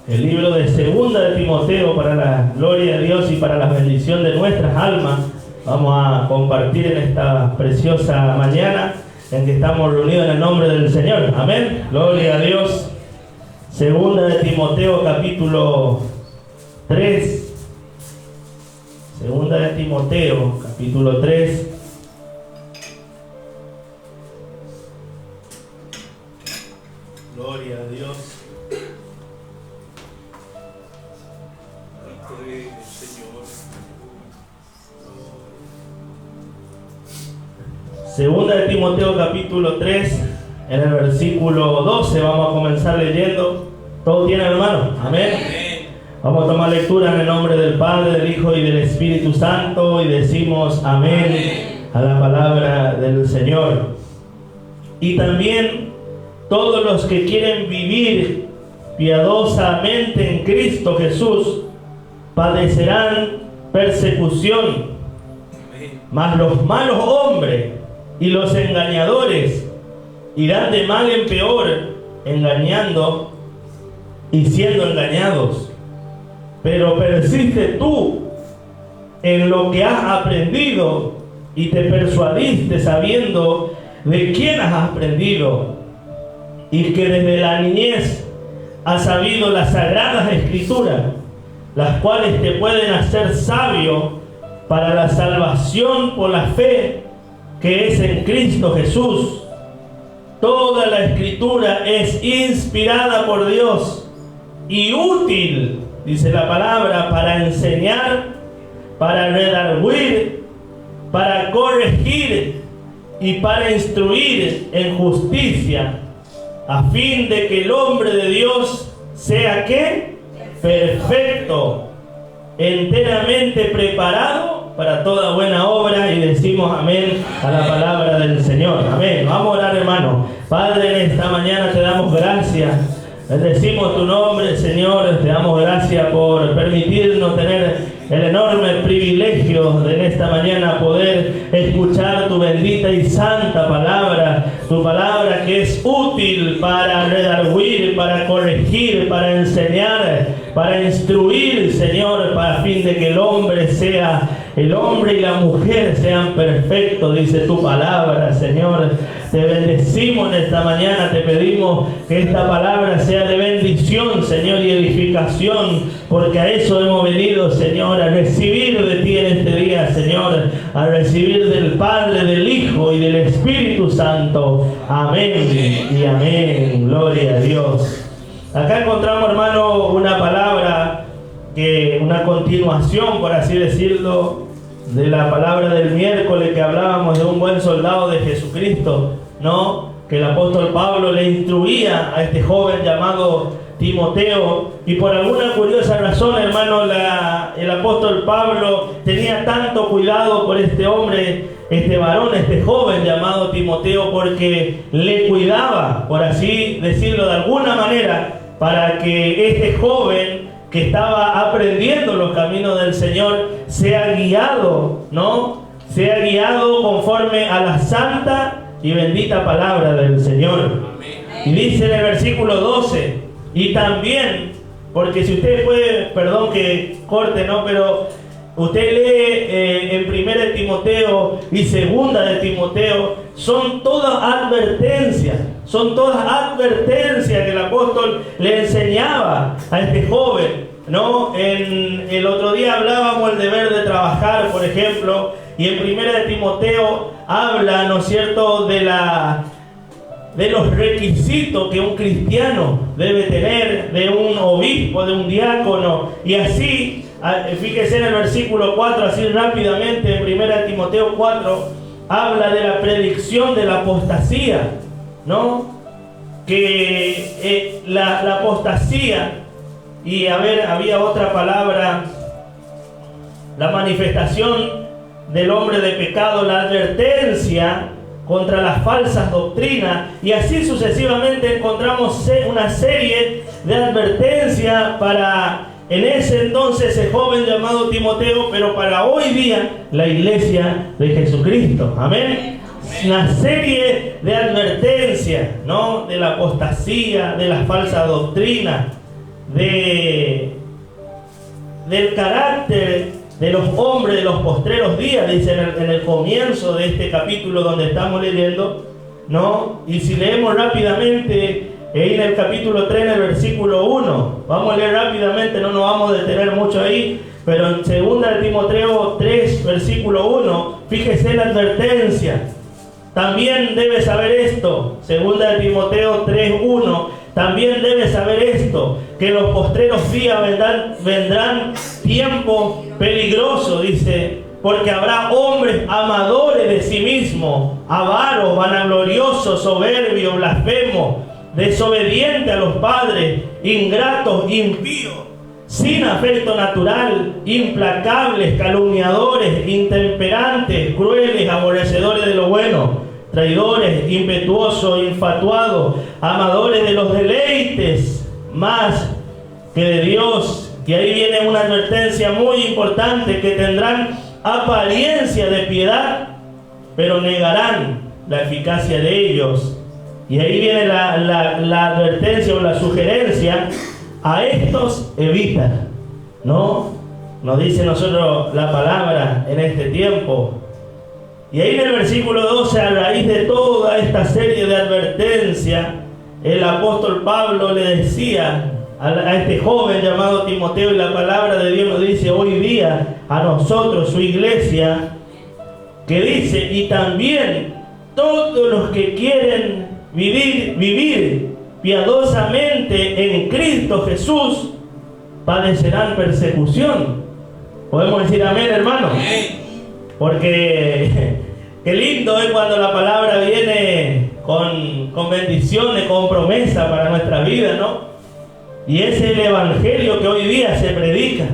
el libro de Segunda de Timoteo, para la gloria de Dios y para la bendición de nuestras almas. Vamos a compartir en esta preciosa mañana en que estamos reunidos en el nombre del Señor. Amén. Gloria a Dios. Segunda de Timoteo, capítulo 3. Segunda de Timoteo, capítulo 3. Gloria a Dios. Segunda de Timoteo capítulo 3, en el versículo 12 vamos a comenzar leyendo. ¿Todos tienen, hermano? Amén. Vamos a tomar lectura en el nombre del Padre, del Hijo y del Espíritu Santo y decimos amén a la palabra del Señor. Y también todos los que quieren vivir piadosamente en Cristo Jesús padecerán persecución, mas los malos hombres y los engañadores irán de mal en peor, engañando y siendo engañados. Pero persiste tú en lo que has aprendido y te persuadiste sabiendo de quién has aprendido y que desde la niñez has sabido las sagradas escrituras, las cuales te pueden hacer sabio para la salvación por la fe que es en Cristo Jesús. Toda la escritura es inspirada por Dios y útil, dice la palabra, para enseñar, para redarguir, para corregir y para instruir en justicia, a fin de que el hombre de Dios sea ¿qué? Perfecto, enteramente preparado para toda buena obra. Y decimos amén a la palabra del Señor. Amén. Vamos a orar, hermano. Padre, en esta mañana te damos gracias. Bendecimos tu nombre, Señor. Te damos gracias por permitirnos tener el enorme privilegio de en esta mañana poder escuchar tu bendita y santa palabra. Tu palabra que es útil para redarguir, para corregir, para enseñar, para instruir, Señor, para fin de que el hombre y la mujer sean perfectos, dice tu palabra, Señor. Te bendecimos en esta mañana, te pedimos que esta palabra sea de bendición, Señor, y edificación, porque a eso hemos venido, Señor, a recibir de ti en este día, Señor, a recibir del Padre, del Hijo y del Espíritu Santo. Amén y amén. Gloria a Dios. Acá encontramos, hermano, una palabra, una continuación, por así decirlo, de la palabra del miércoles que hablábamos de un buen soldado de Jesucristo, ¿no? Que el apóstol Pablo le instruía a este joven llamado Timoteo, y por alguna curiosa razón, hermano, el apóstol Pablo tenía tanto cuidado por este hombre, este varón, este joven llamado Timoteo, porque le cuidaba, por así decirlo de alguna manera, para que este joven que estaba aprendiendo los caminos del Señor sea guiado, ¿no? Sea guiado conforme a la santa y bendita palabra del Señor. Amén. Y dice en el versículo 12, y también, porque si usted puede, perdón que corte, ¿no? Pero usted lee en 1 de Timoteo y 2 de Timoteo, son todas advertencias que el apóstol le enseñaba a este joven, ¿no? El otro día hablábamos del deber de trabajar, por ejemplo, y en 1 de Timoteo habla, ¿no es cierto?, de los requisitos que un cristiano debe tener, de un obispo, de un diácono, y así. Fíjese en el versículo 4, así rápidamente, en 1 de Timoteo 4, habla de la predicción de la apostasía, ¿no? Que la apostasía, y había otra palabra, la manifestación del hombre de pecado, la advertencia contra las falsas doctrinas, y así sucesivamente encontramos una serie de advertencias para en ese entonces ese joven llamado Timoteo, pero para hoy día la iglesia de Jesucristo. Amén. Una serie de advertencias, ¿no? De la apostasía, de la falsa doctrina. del carácter de los hombres de los postreros días, dice en el comienzo de este capítulo donde estamos leyendo, ¿no? Y si leemos rápidamente, en el capítulo 3, en el versículo 1, vamos a leer rápidamente, no nos vamos a detener mucho ahí, pero en 2 de Timoteo 3, versículo 1, fíjese la advertencia. También debes saber esto, 2 de Timoteo 3, 1, también debes saber esto, que en los postreros días vendrán tiempos peligrosos, dice, porque habrá hombres amadores de sí mismos, avaros, vanagloriosos, soberbios, blasfemos, desobedientes a los padres, ingratos, impíos, sin afecto natural, implacables, calumniadores, intemperantes, crueles, aborrecedores de lo bueno, traidores, impetuosos, infatuados, amadores de los deleites más que de Dios. Y ahí viene una advertencia muy importante, que tendrán apariencia de piedad, pero negarán la eficacia de ellos. Y ahí viene la advertencia o la sugerencia: a estos evita, ¿no? Nos dice nosotros la palabra en este tiempo. Y ahí en el versículo 12, a raíz de toda esta serie de advertencias, el apóstol Pablo le decía a este joven llamado Timoteo, y la palabra de Dios nos dice hoy día a nosotros, su iglesia, que dice: y también todos los que quieren vivir piadosamente en Cristo Jesús padecerán persecución. ¿Podemos decir amén, hermano? Porque qué lindo es cuando la palabra viene con bendiciones, con promesa para nuestra vida, ¿no? Y es el evangelio que hoy día se predica,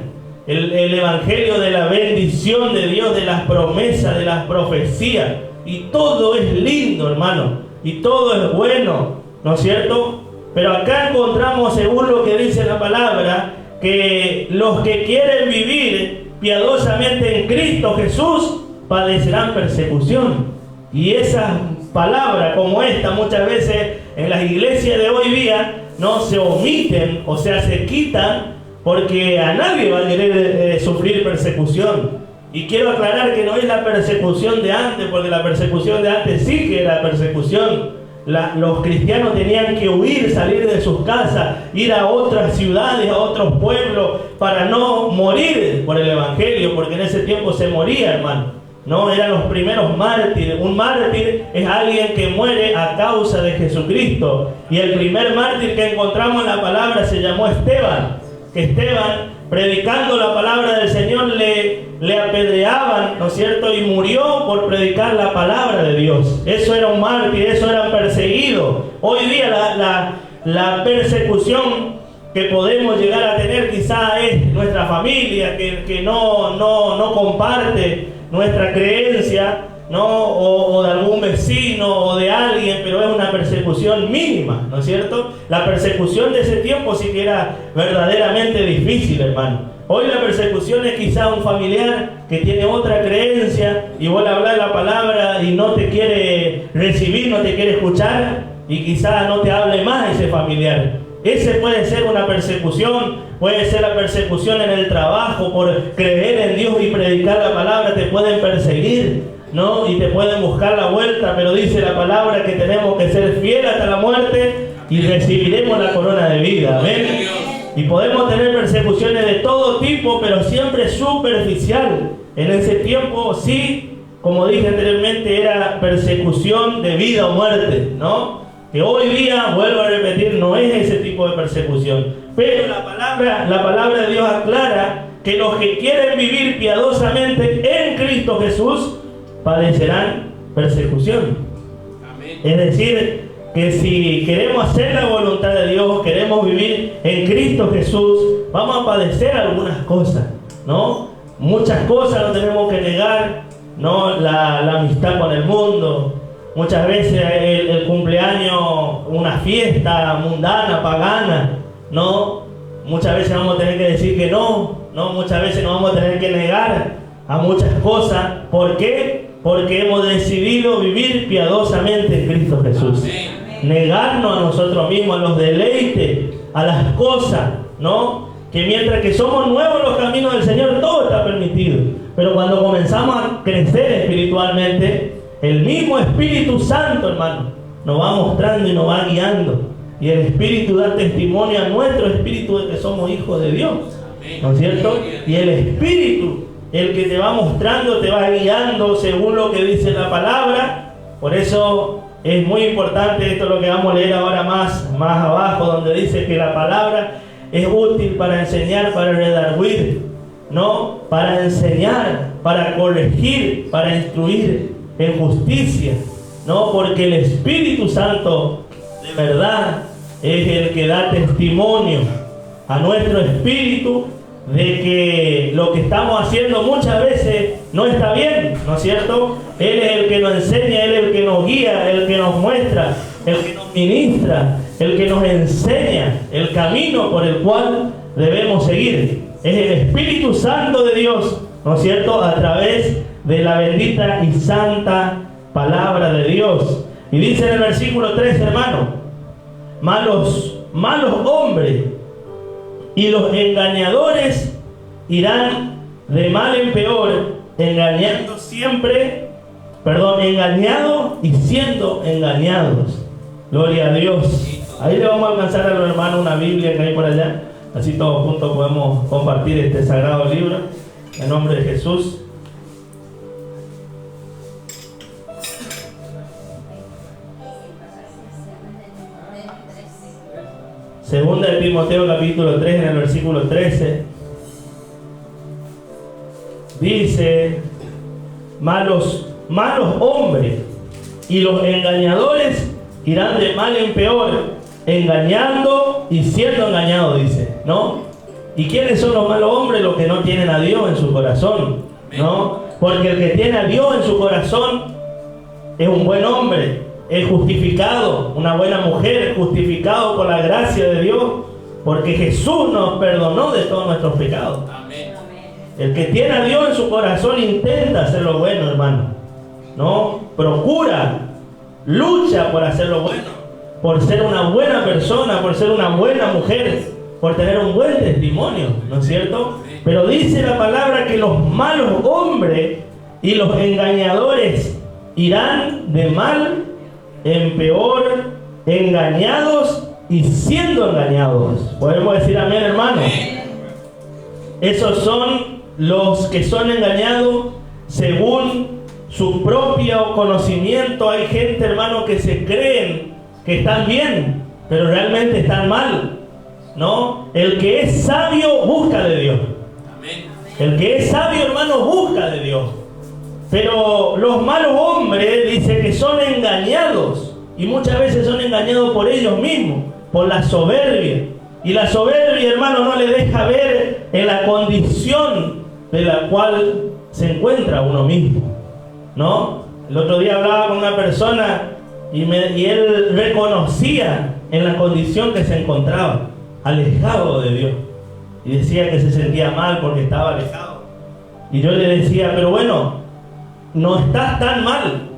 el evangelio de la bendición de Dios, de las promesas, de las profecías. Y todo es lindo, hermano, y todo es bueno, ¿no es cierto? Pero acá encontramos, según lo que dice la palabra, que los que quieren vivir piadosamente en Cristo Jesús padecerán persecución. Y esas palabras como esta muchas veces en las iglesias de hoy día no se omiten, o sea, se quitan, porque a nadie va a querer sufrir persecución. Y quiero aclarar que no es la persecución de antes, porque la persecución de antes sí que era persecución. Los cristianos tenían que huir, salir de sus casas, ir a otras ciudades, a otros pueblos, para no morir por el evangelio, porque en ese tiempo se moría, hermano. No, eran los primeros mártires. Un mártir es alguien que muere a causa de Jesucristo. Y el primer mártir que encontramos en la palabra se llamó Esteban. Que Esteban, predicando la palabra del Señor, le apedreaban, ¿no es cierto? Y murió por predicar la palabra de Dios. Eso era un mártir, eso era perseguido. Hoy día la persecución que podemos llegar a tener quizá es nuestra familia, que no comparte nuestra creencia, ¿no? O de algún vecino o de alguien, pero es una persecución mínima, ¿no es cierto? La persecución de ese tiempo sí que era verdaderamente difícil, hermano. Hoy la persecución es quizá un familiar que tiene otra creencia y vos le hablas la palabra y no te quiere recibir, no te quiere escuchar, y quizá no te hable más ese familiar. Ese puede ser una persecución. Puede ser la persecución en el trabajo por creer en Dios y predicar la palabra. Te pueden perseguir, ¿no? Y te pueden buscar la vuelta, pero dice la palabra que tenemos que ser fieles hasta la muerte y recibiremos la corona de vida. Amén. Y podemos tener persecuciones de todo tipo, pero siempre superficial. En ese tiempo sí, como dije anteriormente, era persecución de vida o muerte, ¿no? Que hoy día, vuelvo a repetir, no es ese tipo de persecución. Pero la palabra de Dios aclara que los que quieren vivir piadosamente en Cristo Jesús padecerán persecución. Amén. Es decir, que si queremos hacer la voluntad de Dios, queremos vivir en Cristo Jesús, vamos a padecer algunas cosas, ¿no? Muchas cosas no tenemos que negar, ¿no? La amistad con el mundo. Muchas veces el cumpleaños, una fiesta mundana, pagana, ¿no? Muchas veces vamos a tener que decir que no, muchas veces nos vamos a tener que negar a muchas cosas. ¿Por qué? Porque hemos decidido vivir piadosamente en Cristo Jesús. Amén. Negarnos a nosotros mismos, a los deleites, a las cosas ¿no? Que mientras que somos nuevos en los caminos del Señor, todo está permitido. Pero cuando comenzamos a crecer espiritualmente, el mismo Espíritu Santo, hermano, nos va mostrando y nos va guiando. Y el Espíritu da testimonio a nuestro espíritu de que somos hijos de Dios, ¿no es cierto? Y el Espíritu, el que te va mostrando, te va guiando según lo que dice la palabra. Por eso es muy importante, esto es lo que vamos a leer ahora más abajo, donde dice que la palabra es útil para enseñar, para redarguir, ¿no? Para enseñar, para corregir, para instruir en justicia, ¿no? Porque el Espíritu Santo de verdad es el que da testimonio a nuestro espíritu de que lo que estamos haciendo muchas veces no está bien, ¿no es cierto? Él es el que nos enseña, Él es el que nos guía, el que nos muestra, el que nos ministra, el que nos enseña el camino por el cual debemos seguir. Es el Espíritu Santo de Dios, ¿no es cierto? A través de la bendita y santa palabra de Dios. Y dice en el versículo 3, hermano, malos hombres y los engañadores irán de mal en peor, engañando y siendo engañados. Gloria a Dios. Ahí le vamos a alcanzar a los hermanos una Biblia que hay por allá. Así todos juntos podemos compartir este sagrado libro. En nombre de Jesús. Segunda de Timoteo capítulo 3 en el versículo 13. Dice: malos hombres y los engañadores irán de mal en peor, engañando y siendo engañados, dice, ¿no? ¿Y quiénes son los malos hombres? Los que no tienen a Dios en su corazón, ¿no? Porque el que tiene a Dios en su corazón es un buen hombre, es justificado, una buena mujer, justificado por la gracia de Dios, porque Jesús nos perdonó de todos nuestros pecados. Amén. El que tiene a Dios en su corazón intenta hacer lo bueno, hermano, ¿no? Procura, lucha por hacer lo bueno, por ser una buena persona, por ser una buena mujer, por tener un buen testimonio, ¿no es cierto? Pero dice la palabra que los malos hombres y los engañadores irán de mal en peor, engañados y siendo engañados. ¿Podemos decir amén, hermano? Esos son los que son engañados según su propio conocimiento. Hay gente, hermano, que se creen que están bien, pero realmente están mal, ¿no? El que es sabio busca de Dios. El que es sabio, hermano, busca de Dios. Pero los malos hombres, dice que son engañados, y muchas veces son engañados por ellos mismos, por la soberbia. Y la soberbia, hermano, no le deja ver en la condición de la cual se encuentra uno mismo, ¿no? El otro día hablaba con una persona y él reconocía en la condición que se encontraba, alejado de Dios, y decía que se sentía mal porque estaba alejado. Y yo le decía, pero bueno, no estás tan mal,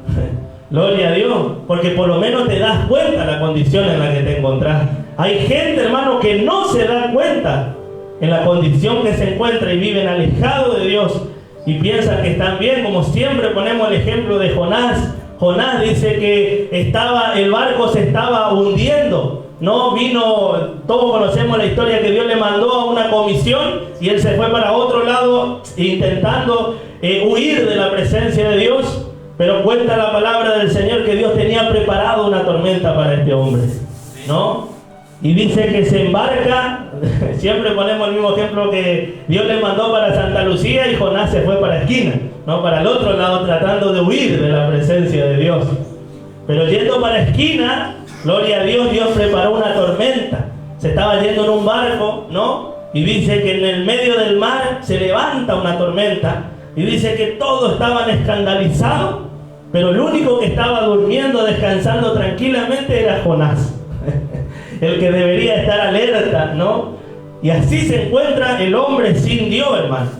gloria a Dios, porque por lo menos te das cuenta de la condición en la que te encontrás. Hay gente, hermano, que no se da cuenta en la condición que se encuentra y viven alejados de Dios y piensan que están bien, como siempre ponemos el ejemplo de Jonás. Jonás dice que el barco se estaba hundiendo. No vino, todos conocemos la historia, que Dios le mandó a una comisión y él se fue para otro lado intentando huir de la presencia de Dios. Pero cuenta la palabra del Señor que Dios tenía preparado una tormenta para este hombre, ¿no? Y dice que se embarca, siempre ponemos el mismo ejemplo, que Dios le mandó para Santa Lucía y Jonás se fue para esquina, ¿no? Para el otro lado, tratando de huir de la presencia de Dios. Pero yendo para esquina, gloria a Dios, Dios preparó una tormenta. Se estaba yendo en un barco, ¿no? Y dice que en el medio del mar se levanta una tormenta. Y dice que todos estaban escandalizados, pero el único que estaba durmiendo, descansando tranquilamente, era Jonás. El que debería estar alerta, ¿no? Y así se encuentra el hombre sin Dios, hermano.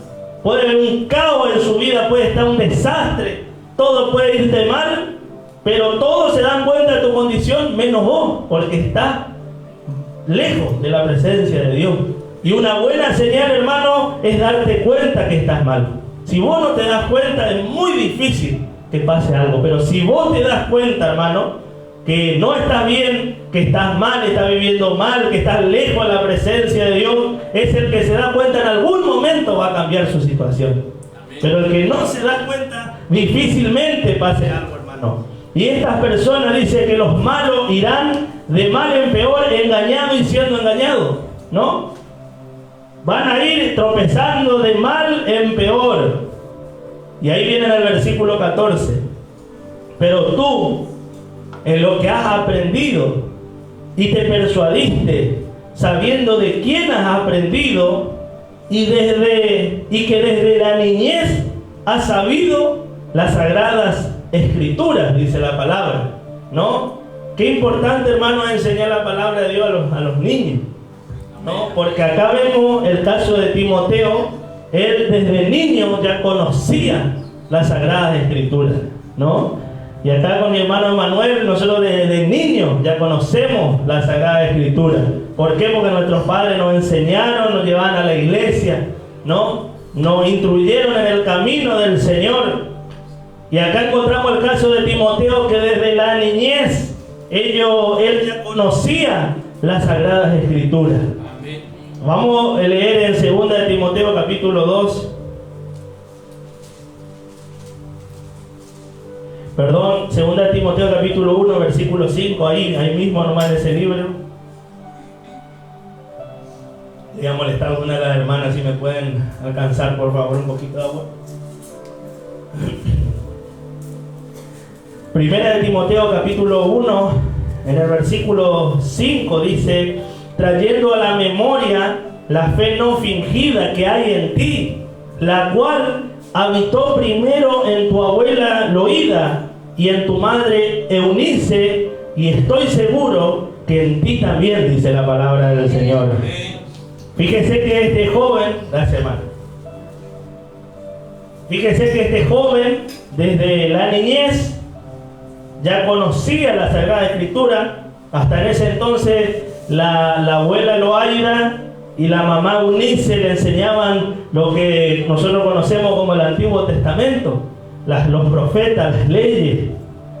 Puede haber un caos en su vida, puede estar un desastre, todo puede irte mal, pero todos se dan cuenta de tu condición, menos vos, porque estás lejos de la presencia de Dios. Y una buena señal, hermano, es darte cuenta que estás mal. Si vos no te das cuenta, es muy difícil que pase algo. Pero si vos te das cuenta, hermano, que no estás bien, que estás mal, estás viviendo mal, que estás lejos de la presencia de Dios, es el que se da cuenta en algún momento va a cambiar su situación. Pero el que no se da cuenta, difícilmente pase algo, hermano. Y estas personas dicen que los malos irán de mal en peor, engañados y siendo engañados, ¿no? Van a ir tropezando de mal en peor. Y ahí viene el versículo 14. Pero tú, en lo que has aprendido y te persuadiste, sabiendo de quién has aprendido y que desde la niñez has sabido las sagradas escrituras, dice la palabra, ¿no? Qué importante, hermano, es enseñar la palabra de Dios a los niños, ¿no? Porque acá vemos el caso de Timoteo. Él desde niño ya conocía las sagradas escrituras, ¿no? Y acá con mi hermano Emanuel, nosotros desde niños ya conocemos la Sagrada Escritura. ¿Por qué? Porque nuestros padres nos enseñaron, nos llevaban a la iglesia, ¿no? Nos instruyeron en el camino del Señor. Y acá encontramos el caso de Timoteo, que desde la niñez él ya conocía las Sagradas Escrituras. Amén. Vamos a leer en 2 de Timoteo capítulo 2. Perdón, 2 de Timoteo capítulo 1, versículo 5, ahí mismo nomás en ese libro. Le voy a molestar a una de las hermanas, si me pueden alcanzar por favor un poquito de agua. Primera de Timoteo capítulo 1, en el versículo 5 dice: trayendo a la memoria la fe no fingida que hay en ti, la cual habitó primero en tu abuela Loida y en tu madre Eunice, y estoy seguro que en ti también, dice la palabra del Señor. Fíjese que este joven, gracias hermano, fíjese que este joven desde la niñez ya conocía la Sagrada Escritura. Hasta en ese entonces la abuela Loaida y la mamá Eunice le enseñaban lo que nosotros conocemos como el Antiguo Testamento, los profetas, las leyes.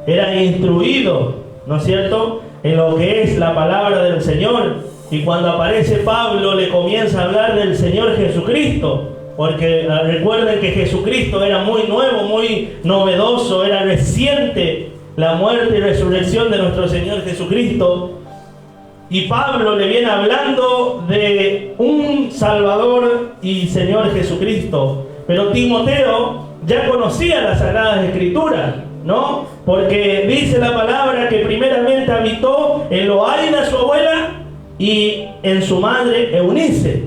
Eran instruidos, ¿no es cierto?, en lo que es la palabra del Señor. Y cuando aparece Pablo, le comienza a hablar del Señor Jesucristo, porque recuerden que Jesucristo era muy nuevo, muy novedoso, era reciente la muerte y resurrección de nuestro Señor Jesucristo. Y Pablo le viene hablando de un Salvador y Señor Jesucristo. Pero Timoteo ya conocía las Sagradas Escrituras, ¿no? Porque dice la palabra que primeramente habitó en Loaida, su abuela, y en su madre Eunice.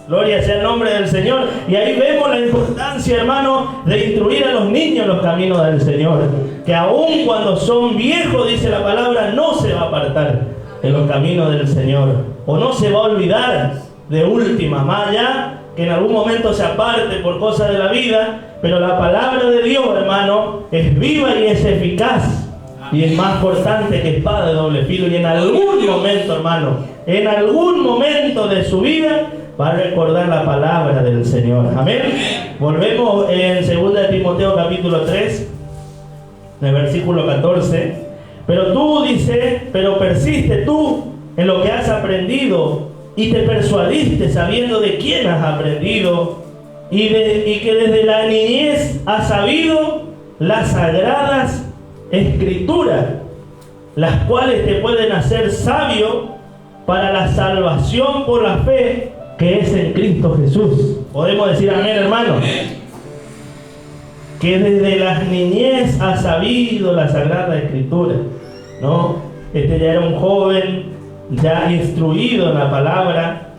Gloria sea el nombre del Señor. Y ahí vemos la importancia, hermano, de instruir a los niños en los caminos del Señor. Que aun cuando son viejos, dice la palabra, no se va a apartar en los caminos del Señor, o no se va a olvidar de última, más allá que en algún momento se aparte por cosas de la vida. Pero la palabra de Dios, hermano, es viva y es eficaz, y es más cortante que espada de doble filo. Y en algún momento, hermano, en algún momento de su vida va a recordar la palabra del Señor. Amén. Volvemos en 2 de Timoteo capítulo 3, en el versículo 14. Pero tú, dice, pero persiste tú en lo que has aprendido y te persuadiste sabiendo de quién has aprendido y que desde la niñez has sabido las sagradas escrituras, las cuales te pueden hacer sabio para la salvación por la fe que es en Cristo Jesús. Podemos decir amén, hermano. Que desde la niñez ha sabido la Sagrada Escritura, ¿no? Este ya era un joven ya instruido en la palabra,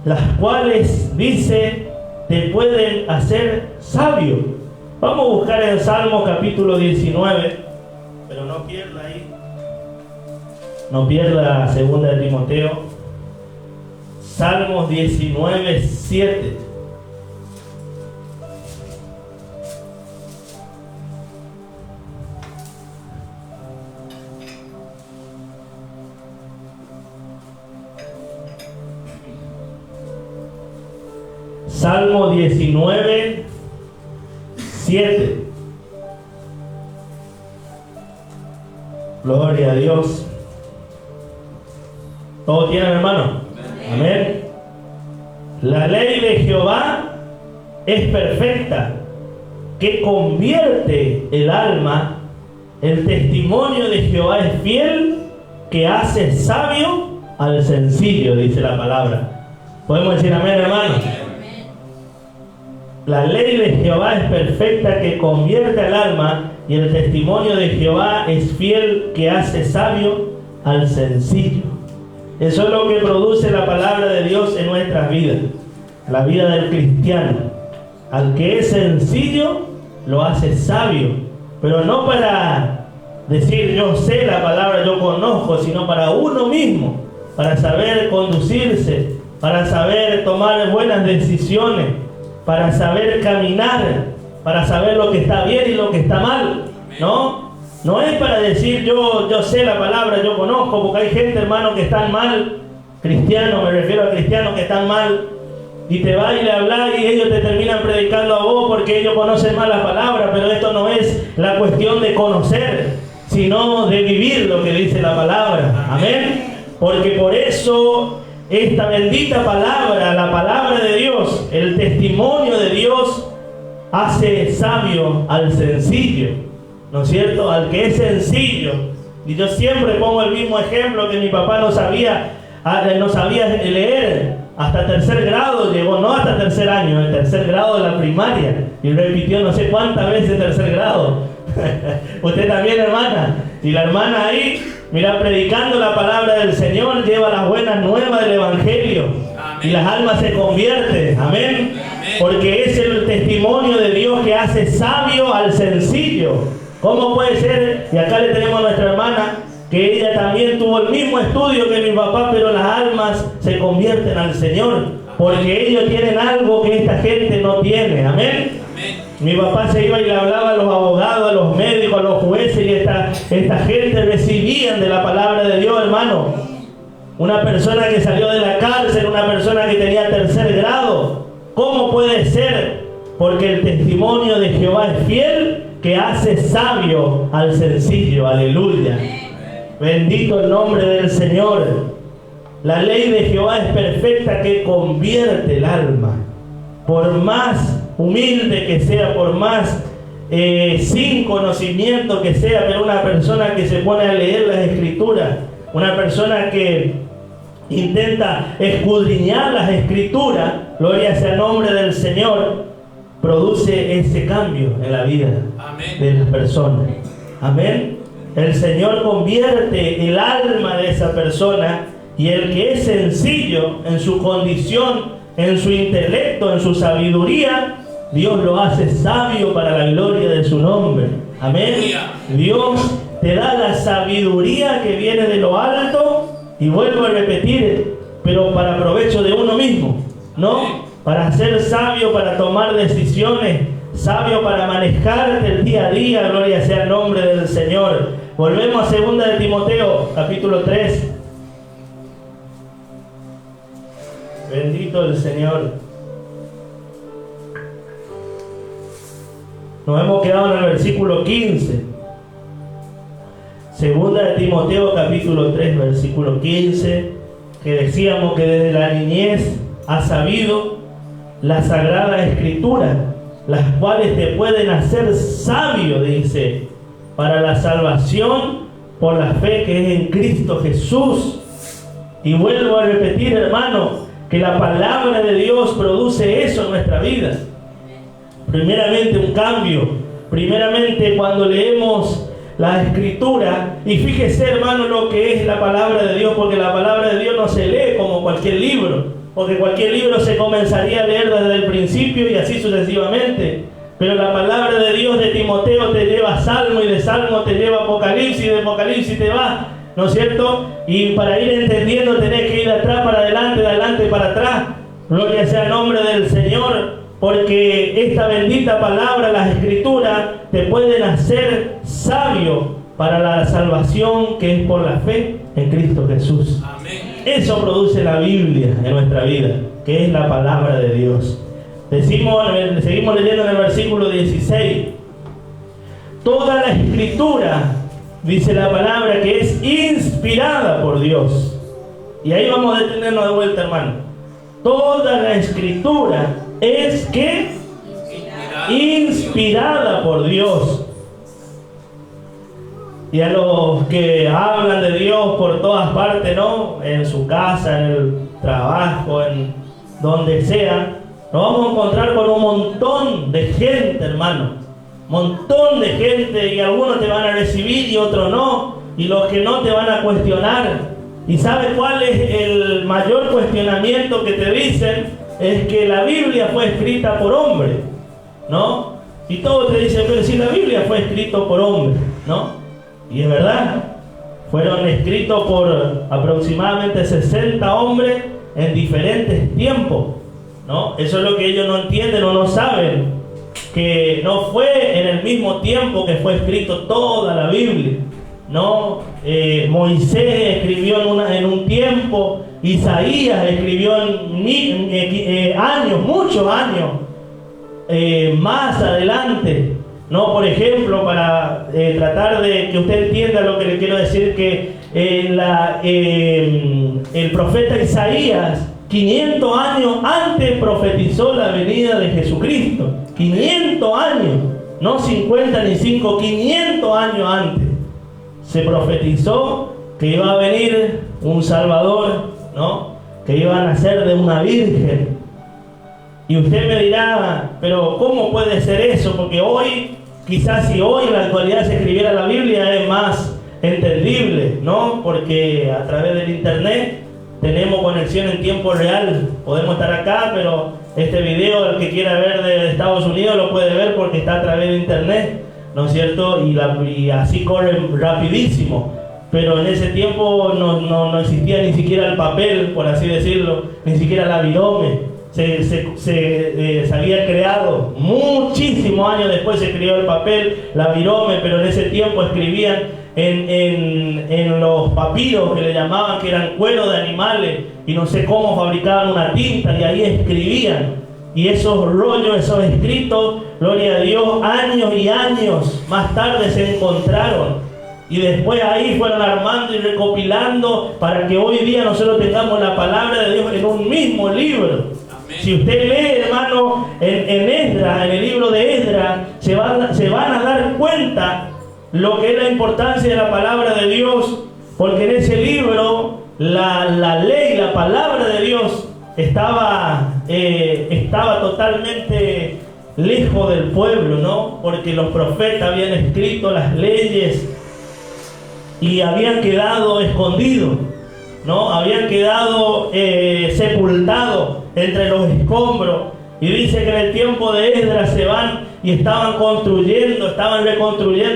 las cuales, dice, te pueden hacer sabio. Vamos a buscar en Salmo capítulo 19, pero no pierda ahí, no pierda 2 de Timoteo, Salmos 19, 7. Salmo 19, 7. Gloria a Dios. ¿Todos tienen, hermano? Amén. La ley de Jehová es perfecta, que convierte el alma. El testimonio de Jehová es fiel, que hace sabio al sencillo, dice la palabra. ¿Podemos decir amén, hermano? La ley de Jehová es perfecta, que convierte al alma, y el testimonio de Jehová es fiel, que hace sabio al sencillo. Eso es lo que produce la palabra de Dios en nuestras vidas, la vida del cristiano. Al que es sencillo, lo hace sabio, pero no para decir yo sé la palabra, yo conozco, sino para uno mismo, para saber conducirse, para saber tomar buenas decisiones, para saber caminar, para saber lo que está bien y lo que está mal. No es para decir yo sé la palabra, yo conozco, porque hay gente, hermano, que están mal, cristianos, me refiero a cristianos que están mal, y te va y le hablas y ellos te terminan predicando a vos porque ellos conocen más la palabra. Pero esto no es la cuestión de conocer, sino de vivir lo que dice la palabra. Amén. Porque por eso esta bendita palabra, la palabra de Dios, el testimonio de Dios, hace sabio al sencillo, ¿no es cierto? Al que es sencillo. Y yo siempre pongo el mismo ejemplo, que mi papá no sabía leer. Hasta tercer grado llegó, no hasta tercer año, el tercer grado de la primaria. Y repitió no sé cuántas veces tercer grado. Usted también, hermana. Y la hermana ahí, mira, predicando la palabra del Señor, lleva las buenas nuevas del Evangelio. Amén. Y las almas se convierten. Amén. Amén. Porque es el testimonio de Dios que hace sabio al sencillo. ¿Cómo puede ser? Y acá le tenemos a nuestra hermana, que ella también tuvo el mismo estudio que mi papá, pero las almas se convierten al Señor, porque ellos tienen algo que esta gente no tiene. Amén. Mi papá se iba y le hablaba a los abogados, a los médicos, a los jueces, y esta gente recibían de la palabra de Dios, hermano. Una persona que salió de la cárcel, una persona que tenía tercer grado. ¿Cómo puede ser? Porque el testimonio de Jehová es fiel, que hace sabio al sencillo. Aleluya. Bendito el nombre del Señor. La ley de Jehová es perfecta, que convierte el alma. Por más humilde que sea, por más sin conocimiento que sea, pero una persona que se pone a leer las Escrituras, una persona que intenta escudriñar las Escrituras, gloria sea el nombre del Señor, produce ese cambio en la vida de las personas. Amén. El Señor convierte el alma de esa persona, y el que es sencillo en su condición, en su intelecto, en su sabiduría, Dios lo hace sabio para la gloria de su nombre. Amén. Dios te da la sabiduría que viene de lo alto, y vuelvo a repetir, pero para provecho de uno mismo, ¿no? Para ser sabio, para tomar decisiones, sabio para manejarte el día a día, gloria sea el nombre del Señor. Volvemos a 2 de Timoteo, capítulo 3. Bendito el Señor. Nos hemos quedado en el versículo 15. 2 de Timoteo, capítulo 3, versículo 15, que decíamos que desde la niñez has sabido la Sagrada Escritura, las cuales te pueden hacer sabio, dice, para la salvación por la fe que es en Cristo Jesús. Y vuelvo a repetir, hermano, que la palabra de Dios produce eso en nuestra vida. Primeramente un cambio, primeramente cuando leemos la Escritura, y fíjese, hermano, lo que es la palabra de Dios, porque la palabra de Dios no se lee como cualquier libro, porque cualquier libro se comenzaría a leer desde el principio y así sucesivamente. Pero la palabra de Dios, de Timoteo te lleva a Salmo, y de Salmo te lleva a Apocalipsis, y de Apocalipsis te va, ¿no es cierto? Y para ir entendiendo tenés que ir de atrás para adelante, de adelante para atrás. Gloria sea el nombre del Señor, porque esta bendita palabra, las Escrituras, te pueden hacer sabio para la salvación que es por la fe en Cristo Jesús. Amén. Eso produce la Biblia en nuestra vida, que es la palabra de Dios. Seguimos leyendo en el versículo 16. Toda la escritura, dice la palabra, que es inspirada por Dios. Y ahí vamos a detenernos de vuelta, hermano. Toda la escritura es que inspirada por Dios. Y a los que hablan de Dios por todas partes, ¿no? En su casa, en el trabajo, en donde sea, nos vamos a encontrar con un montón de gente, hermano. Montón de gente, y algunos te van a recibir y otros no. Y los que no te van a cuestionar. ¿Y sabes cuál es el mayor cuestionamiento que te dicen? Es que la Biblia fue escrita por hombre, ¿no? Y todos te dicen, pero si la Biblia fue escrita por hombre, ¿no? Y es verdad, fueron escritos por aproximadamente 60 hombres en diferentes tiempos, ¿no? Eso es lo que ellos no entienden o no saben, que no fue en el mismo tiempo que fue escrito toda la Biblia, ¿no? Moisés escribió en un tiempo, Isaías escribió en años, muchos años más adelante, ¿no? Por ejemplo, para tratar de que usted entienda lo que le quiero decir, que el profeta Isaías 500 años antes profetizó la venida de Jesucristo. 500 años, no 50 ni 5, 500 años antes se profetizó que iba a venir un Salvador, ¿no? Que iba a nacer de una virgen. Y usted me dirá, pero ¿cómo puede ser eso? Porque hoy, quizás si hoy en la actualidad se escribiera la Biblia es más entendible, ¿no? Porque a través del internet tenemos conexión en tiempo real. Podemos estar acá, pero este video, el que quiera ver de Estados Unidos lo puede ver porque está a través de internet, ¿no es cierto? Y así corren rapidísimo. Pero en ese tiempo no existía ni siquiera el papel, por así decirlo, ni siquiera la virome. Se había creado muchísimos años después, se creó el papel, la virome, pero en ese tiempo escribían en los papiros que le llamaban, que eran cuero de animales, y no sé cómo fabricaban una tinta, y ahí escribían. Y esos rollos, esos escritos, gloria a Dios, años y años más tarde se encontraron. Y después ahí fueron armando y recopilando para que hoy día nosotros tengamos la palabra de Dios en un mismo libro. Si usted lee, hermano, en Esdras, en el libro de Esdras, se van a dar cuenta lo que es la importancia de la palabra de Dios, porque en ese libro la ley, la palabra de Dios estaba totalmente lejos del pueblo, ¿no? Porque los profetas habían escrito las leyes y habían quedado escondidos, ¿no? Habían quedado sepultados entre los escombros. Y dice que en el tiempo de Esdras se van y estaban reconstruyendo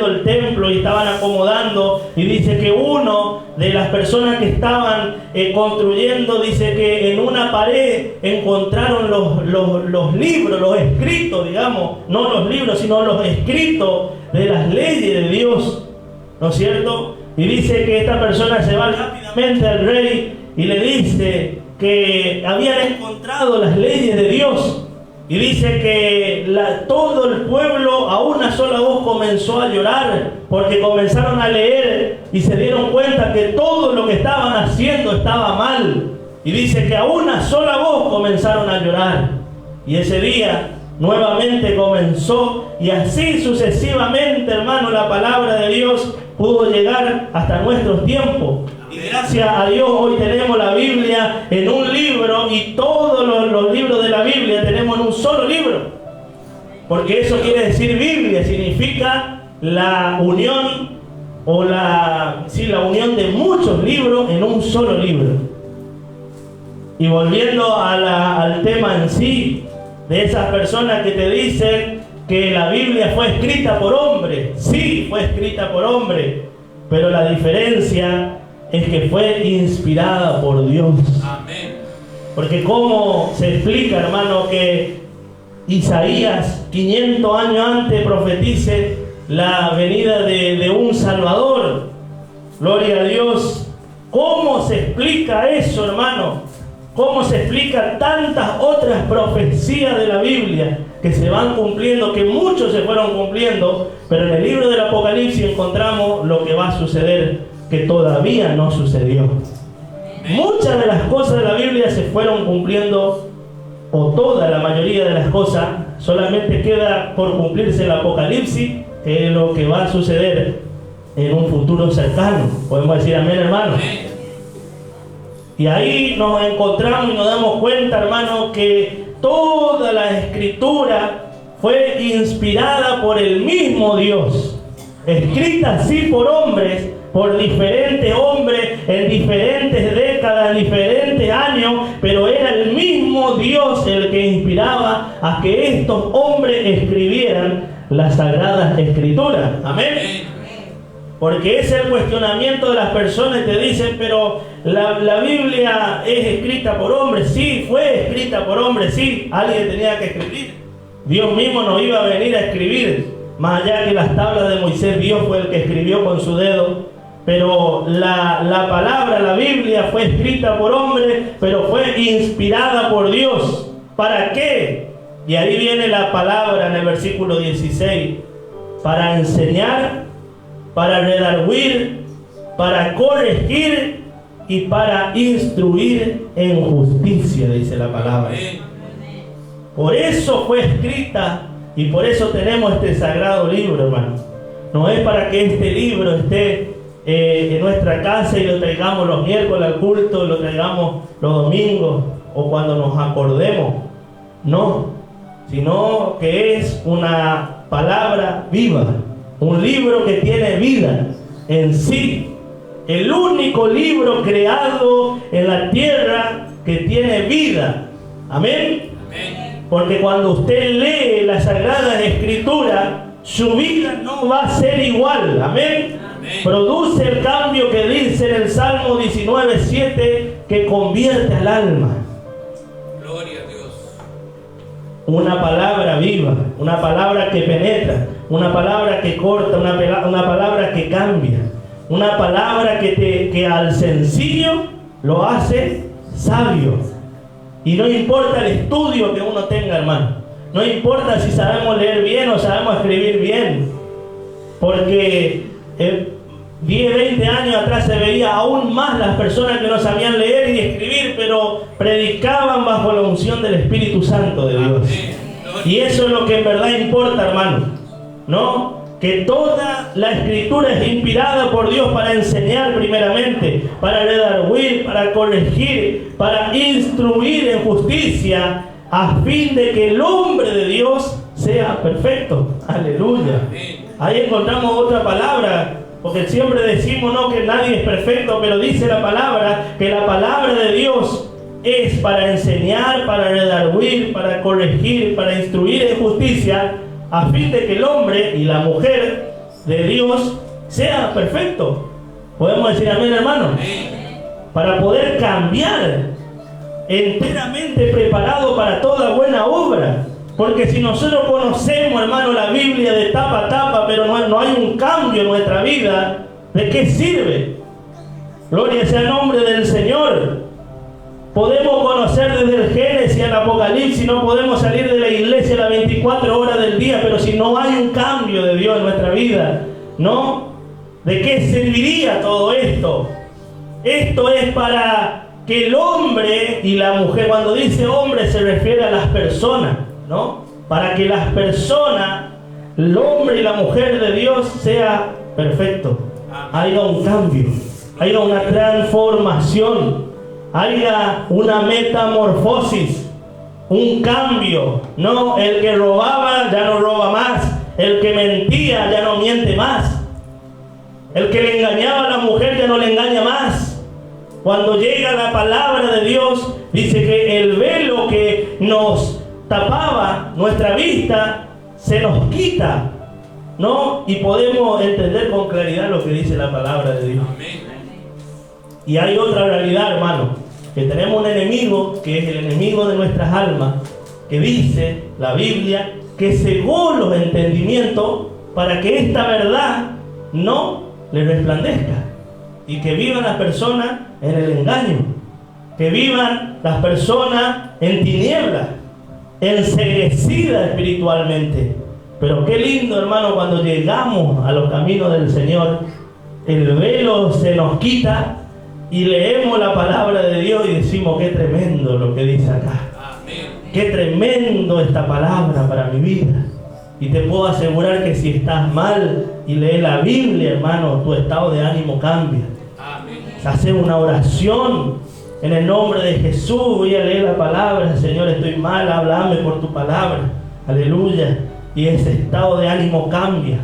el templo y estaban acomodando. Y dice que uno de las personas que estaban construyendo, dice que en una pared encontraron los libros, los escritos, digamos, no los libros, sino los escritos de las leyes de Dios, ¿no es cierto? Y dice que esta persona se va rápidamente al rey y le dice que habían encontrado las leyes de Dios. Y dice que todo el pueblo a una sola voz comenzó a llorar, porque comenzaron a leer y se dieron cuenta que todo lo que estaban haciendo estaba mal. Y dice que a una sola voz comenzaron a llorar. Y ese día nuevamente comenzó, y así sucesivamente, hermano, la palabra de Dios pudo llegar hasta nuestros tiempos. Y gracias a Dios hoy tenemos la Biblia en un libro, y todos los libros de la Biblia tenemos en un solo libro. Porque eso quiere decir Biblia, significa la unión o la unión de muchos libros en un solo libro. Y volviendo al tema en sí, de esas personas que te dicen que la Biblia fue escrita por hombre. Sí, fue escrita por hombre, pero la diferencia es que fue inspirada por Dios. Amén. Porque ¿cómo se explica, hermano, que Isaías 500 años antes profetice la venida de un Salvador? Gloria a Dios. ¿Cómo se explica eso, hermano? cómo se explican tantas otras profecías de la Biblia que se van cumpliendo, que muchos se fueron cumpliendo, pero en el libro del Apocalipsis encontramos lo que va a suceder, que todavía no sucedió. Muchas de las cosas de la Biblia se fueron cumpliendo, o toda la mayoría de las cosas, solamente queda por cumplirse el Apocalipsis, que es lo que va a suceder en un futuro cercano. Podemos decir amén, hermano. Y ahí nos encontramos y nos damos cuenta, hermano, que toda la Escritura fue inspirada por el mismo Dios, escrita así por hombres, por diferentes hombres, en diferentes décadas, en diferentes años, pero era el mismo Dios el que inspiraba a que estos hombres escribieran las Sagradas Escrituras. Amén. Porque es el cuestionamiento de las personas que te dicen, pero la Biblia es escrita por hombres. Sí, fue escrita por hombres, sí, alguien tenía que escribir. Dios mismo no iba a venir a escribir, más allá que las tablas de Moisés, Dios fue el que escribió con su dedo. Pero la palabra, la Biblia, fue escrita por hombres, pero fue inspirada por Dios. ¿Para qué? Y ahí viene la palabra en el versículo 16. Para enseñar, para redarguir, para corregir y para instruir en justicia, dice la palabra. Por eso fue escrita y por eso tenemos este sagrado libro, hermano. No es para que este libro esté en nuestra casa y lo traigamos los miércoles al culto, lo traigamos los domingos o cuando nos acordemos. No, sino que es una palabra viva, un libro que tiene vida en sí, el único libro creado en la tierra que tiene vida. Amén. Porque cuando usted lee la Sagrada Escritura, su vida no va a ser igual. Amén. Produce el cambio que dice en el Salmo 19:7, que convierte al alma. Gloria a Dios. Una palabra viva, una palabra que penetra, una palabra que corta, una palabra que cambia, una palabra que al sencillo lo hace sabio. Y no importa el estudio que uno tenga, hermano, no importa si sabemos leer bien o sabemos escribir bien, porque 10, 20 años atrás se veía aún más las personas que no sabían leer y escribir, pero predicaban bajo la unción del Espíritu Santo de Dios. Y eso es lo que en verdad importa, hermano, ¿no? Que toda la Escritura es inspirada por Dios para enseñar primeramente, para redarguir, para corregir, para instruir en justicia, a fin de que el hombre de Dios sea perfecto. Aleluya. Ahí encontramos otra palabra, porque siempre decimos no que nadie es perfecto, pero dice la palabra que la palabra de Dios es para enseñar, para redarguir, para corregir, para instruir en justicia, a fin de que el hombre y la mujer de Dios sea perfecto. ¿Podemos decir amén, hermano? Para poder cambiar, enteramente preparado para toda buena obra. Porque si nosotros conocemos, hermano, la Biblia de tapa a tapa, pero no hay un cambio en nuestra vida, ¿de qué sirve? Gloria sea el nombre del Señor. Podemos conocer desde el Génesis al Apocalipsis, no podemos salir de la iglesia las 24 horas del día, pero si no hay un cambio de Dios en nuestra vida, ¿no? ¿De qué serviría todo esto? Esto es para que el hombre y la mujer, cuando dice hombre se refiere a las personas, ¿no? Para que las personas, el hombre y la mujer de Dios sea perfecto. Haya un cambio, haya una transformación, haya una metamorfosis, un cambio. No, el que robaba ya no roba más, el que mentía ya no miente más, el que le engañaba a la mujer ya no le engaña más. Cuando llega la palabra de Dios, dice que el velo que nos tapaba nuestra vista se nos quita, ¿no? Y podemos entender con claridad lo que dice la palabra de Dios. Y hay otra realidad, hermano, que tenemos un enemigo que es el enemigo de nuestras almas, que dice la Biblia que cegó los entendimientos para que esta verdad no le resplandezca y que vivan las personas en el engaño. que vivan las personas en tinieblas, enceguecidas espiritualmente. Pero qué lindo, hermano, cuando llegamos a los caminos del Señor, el velo se nos quita y leemos la palabra de Dios y decimos: qué tremendo lo que dice acá. Qué tremendo esta palabra para mi vida. Y te puedo asegurar que si estás mal y lees la Biblia, hermano, tu estado de ánimo cambia. Hacer una oración en el nombre de Jesús. Voy a leer la palabra. Señor, estoy mal, háblame por tu palabra. Aleluya. Y ese estado de ánimo cambia.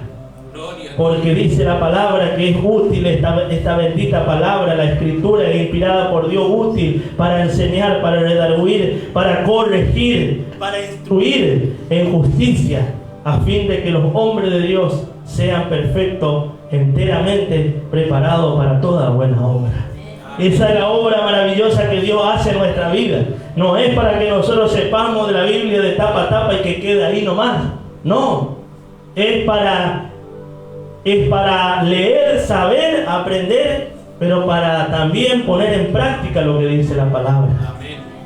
Porque dice la palabra que es útil esta bendita palabra. La escritura es inspirada por Dios, útil para enseñar, para redarguir, para corregir, para instruir en justicia, a fin de que los hombres de Dios sean perfectos, enteramente preparados para toda buena obra. Esa es la obra maravillosa que Dios hace en nuestra vida. No es para que nosotros sepamos de la Biblia de tapa a tapa y que quede ahí nomás. No, es para leer, saber, aprender, pero para también poner en práctica lo que dice la palabra.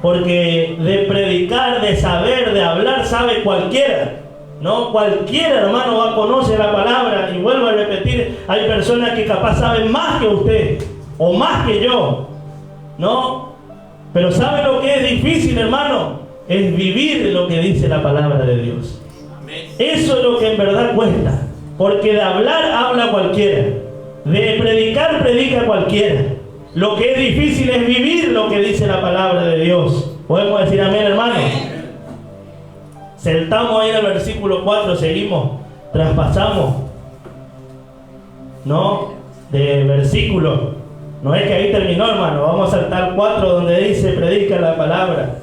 Porque de predicar, de saber, de hablar, sabe cualquiera. No, cualquiera, hermano, va a conocer la palabra. Y vuelvo a repetir, hay personas que capaz saben más que usted o más que yo, ¿no? Pero ¿sabe lo que es difícil, hermano? Es vivir lo que dice la palabra de Dios. Eso es lo que en verdad cuesta. Porque de hablar, habla cualquiera. De predicar, predica cualquiera. Lo que es difícil es vivir lo que dice la palabra de Dios. ¿Podemos decir amén, hermano? Saltamos ahí en el versículo 4, seguimos, traspasamos, ¿no? De versículo. No es que ahí terminó, hermano. Vamos a saltar 4 donde dice: predica la palabra.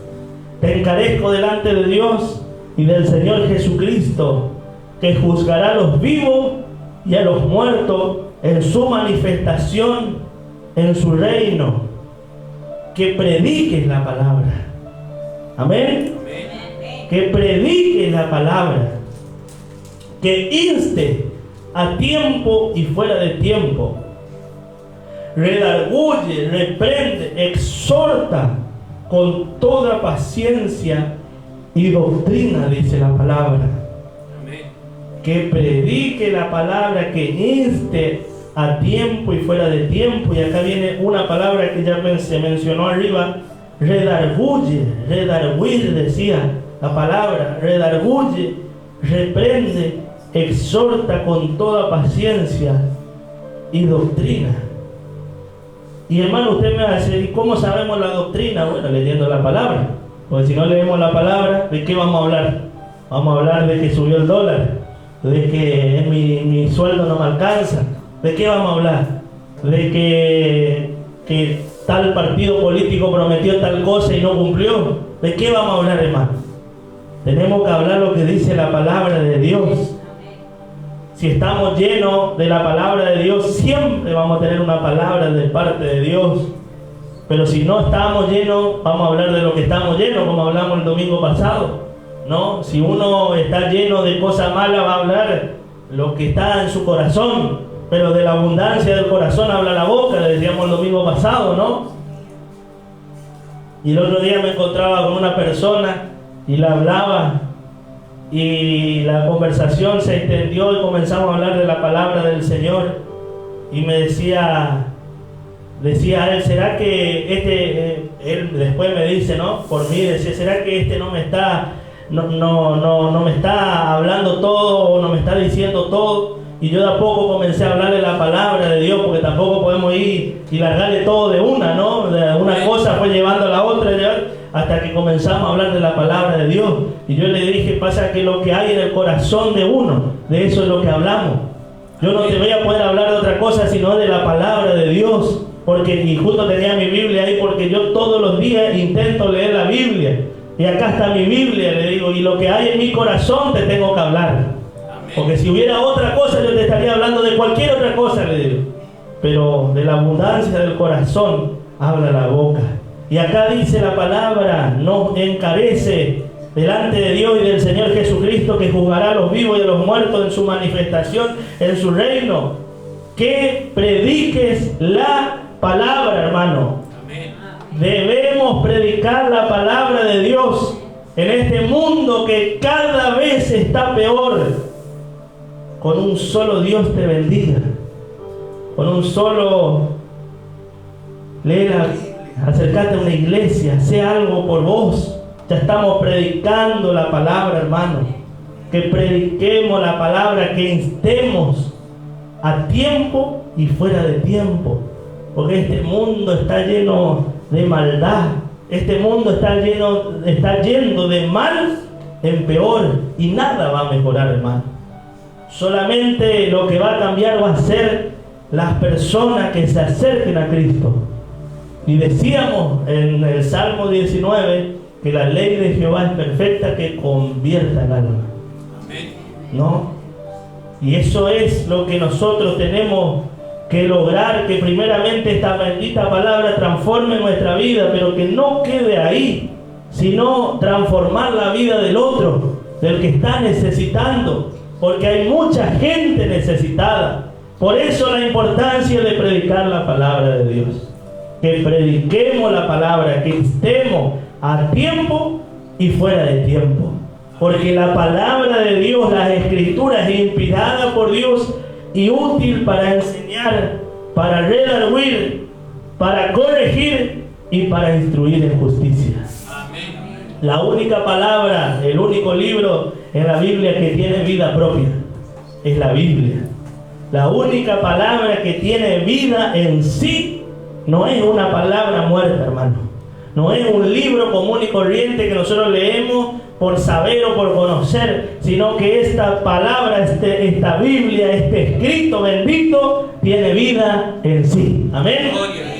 Te encarezco delante de Dios y del Señor Jesucristo, que juzgará a los vivos y a los muertos en su manifestación, en su reino. Que prediques la palabra. Amén. Que prediques la palabra. Que inste a tiempo y fuera de tiempo. Redarguye, reprende, exhorta con toda paciencia y doctrina, dice la palabra. Que predique la palabra, que inste a tiempo y fuera de tiempo. Y acá viene una palabra que ya se mencionó arriba: redarguye, redarguir, decía la palabra. Redarguye, reprende, exhorta con toda paciencia y doctrina. Y hermano, usted me va a decir: ¿y cómo sabemos la doctrina? Bueno, leyendo la palabra. Porque si no leemos la palabra, ¿de qué vamos a hablar? Vamos a hablar de que subió el dólar, de que mi sueldo no me alcanza. ¿De qué vamos a hablar? De que tal partido político prometió tal cosa y no cumplió. ¿De qué vamos a hablar, hermano? Tenemos que hablar lo que dice la palabra de Dios. Si estamos llenos de la palabra de Dios, siempre vamos a tener una palabra de parte de Dios. Pero si no estamos llenos, vamos a hablar de lo que estamos llenos, como hablamos el domingo pasado, ¿no? Si uno está lleno de cosas malas, va a hablar lo que está en su corazón. Pero de la abundancia del corazón habla la boca, le decíamos el domingo pasado, ¿no? Y el otro día me encontraba con una persona y la hablaba, y la conversación se extendió y comenzamos a hablar de la palabra del Señor. Y me decía a él: ¿será que él después me dice, ¿no? Por mí decía: ¿será que no me está hablando todo, o no me está diciendo todo? Y yo de a poco comencé a hablarle la palabra de Dios, porque tampoco podemos ir y largarle todo de una, ¿no? De una cosa fue llevando a la otra, hasta que comenzamos a hablar de la palabra de Dios. Y yo le dije: pasa que lo que hay en el corazón de uno, de eso es lo que hablamos. Yo no te voy a poder hablar de otra cosa sino de la palabra de Dios. Y justo tenía mi Biblia ahí, porque yo todos los días intento leer la Biblia. Y acá está mi Biblia, le digo, y lo que hay en mi corazón te tengo que hablar. Porque si hubiera otra cosa, yo te estaría hablando de cualquier otra cosa, le digo. Pero de la abundancia del corazón habla la boca. Y acá dice la palabra: nos encarece delante de Dios y del Señor Jesucristo, que juzgará a los vivos y a los muertos en su manifestación, en su reino. Que prediques la palabra, hermano. Debemos predicar la palabra de Dios en este mundo que cada vez está peor. Con un solo Dios te bendiga. Con un solo leer la Biblia, acercarte a una iglesia, sea algo por vos. Ya estamos predicando la palabra, hermano. Que prediquemos la palabra, que instemos a tiempo y fuera de tiempo. Porque este mundo está lleno de maldad. Este mundo está yendo de mal en peor. Y nada va a mejorar, hermano. Solamente lo que va a cambiar va a ser las personas que se acerquen a Cristo. Y decíamos en el Salmo 19 que la ley de Jehová es perfecta, que convierta el alma. Amén. ¿No? Y eso es lo que nosotros tenemos que lograr, que primeramente esta bendita palabra transforme nuestra vida, pero que no quede ahí, sino transformar la vida del otro, del que está necesitando, porque hay mucha gente necesitada. Por eso la importancia de predicar la palabra de Dios. Que prediquemos la palabra, que estemos a tiempo y fuera de tiempo. Porque la palabra de Dios, las escrituras, es inspirada por Dios y útil para enseñar, para redarguir, para corregir y para instruir en justicia. Amén. La única palabra, el único libro en la Biblia que tiene vida propia es la Biblia. La única palabra que tiene vida en sí no es una palabra muerta, hermano. No es un libro común y corriente que nosotros leemos por saber o por conocer, sino que esta palabra, esta Biblia, este escrito bendito, tiene vida en sí. Amén.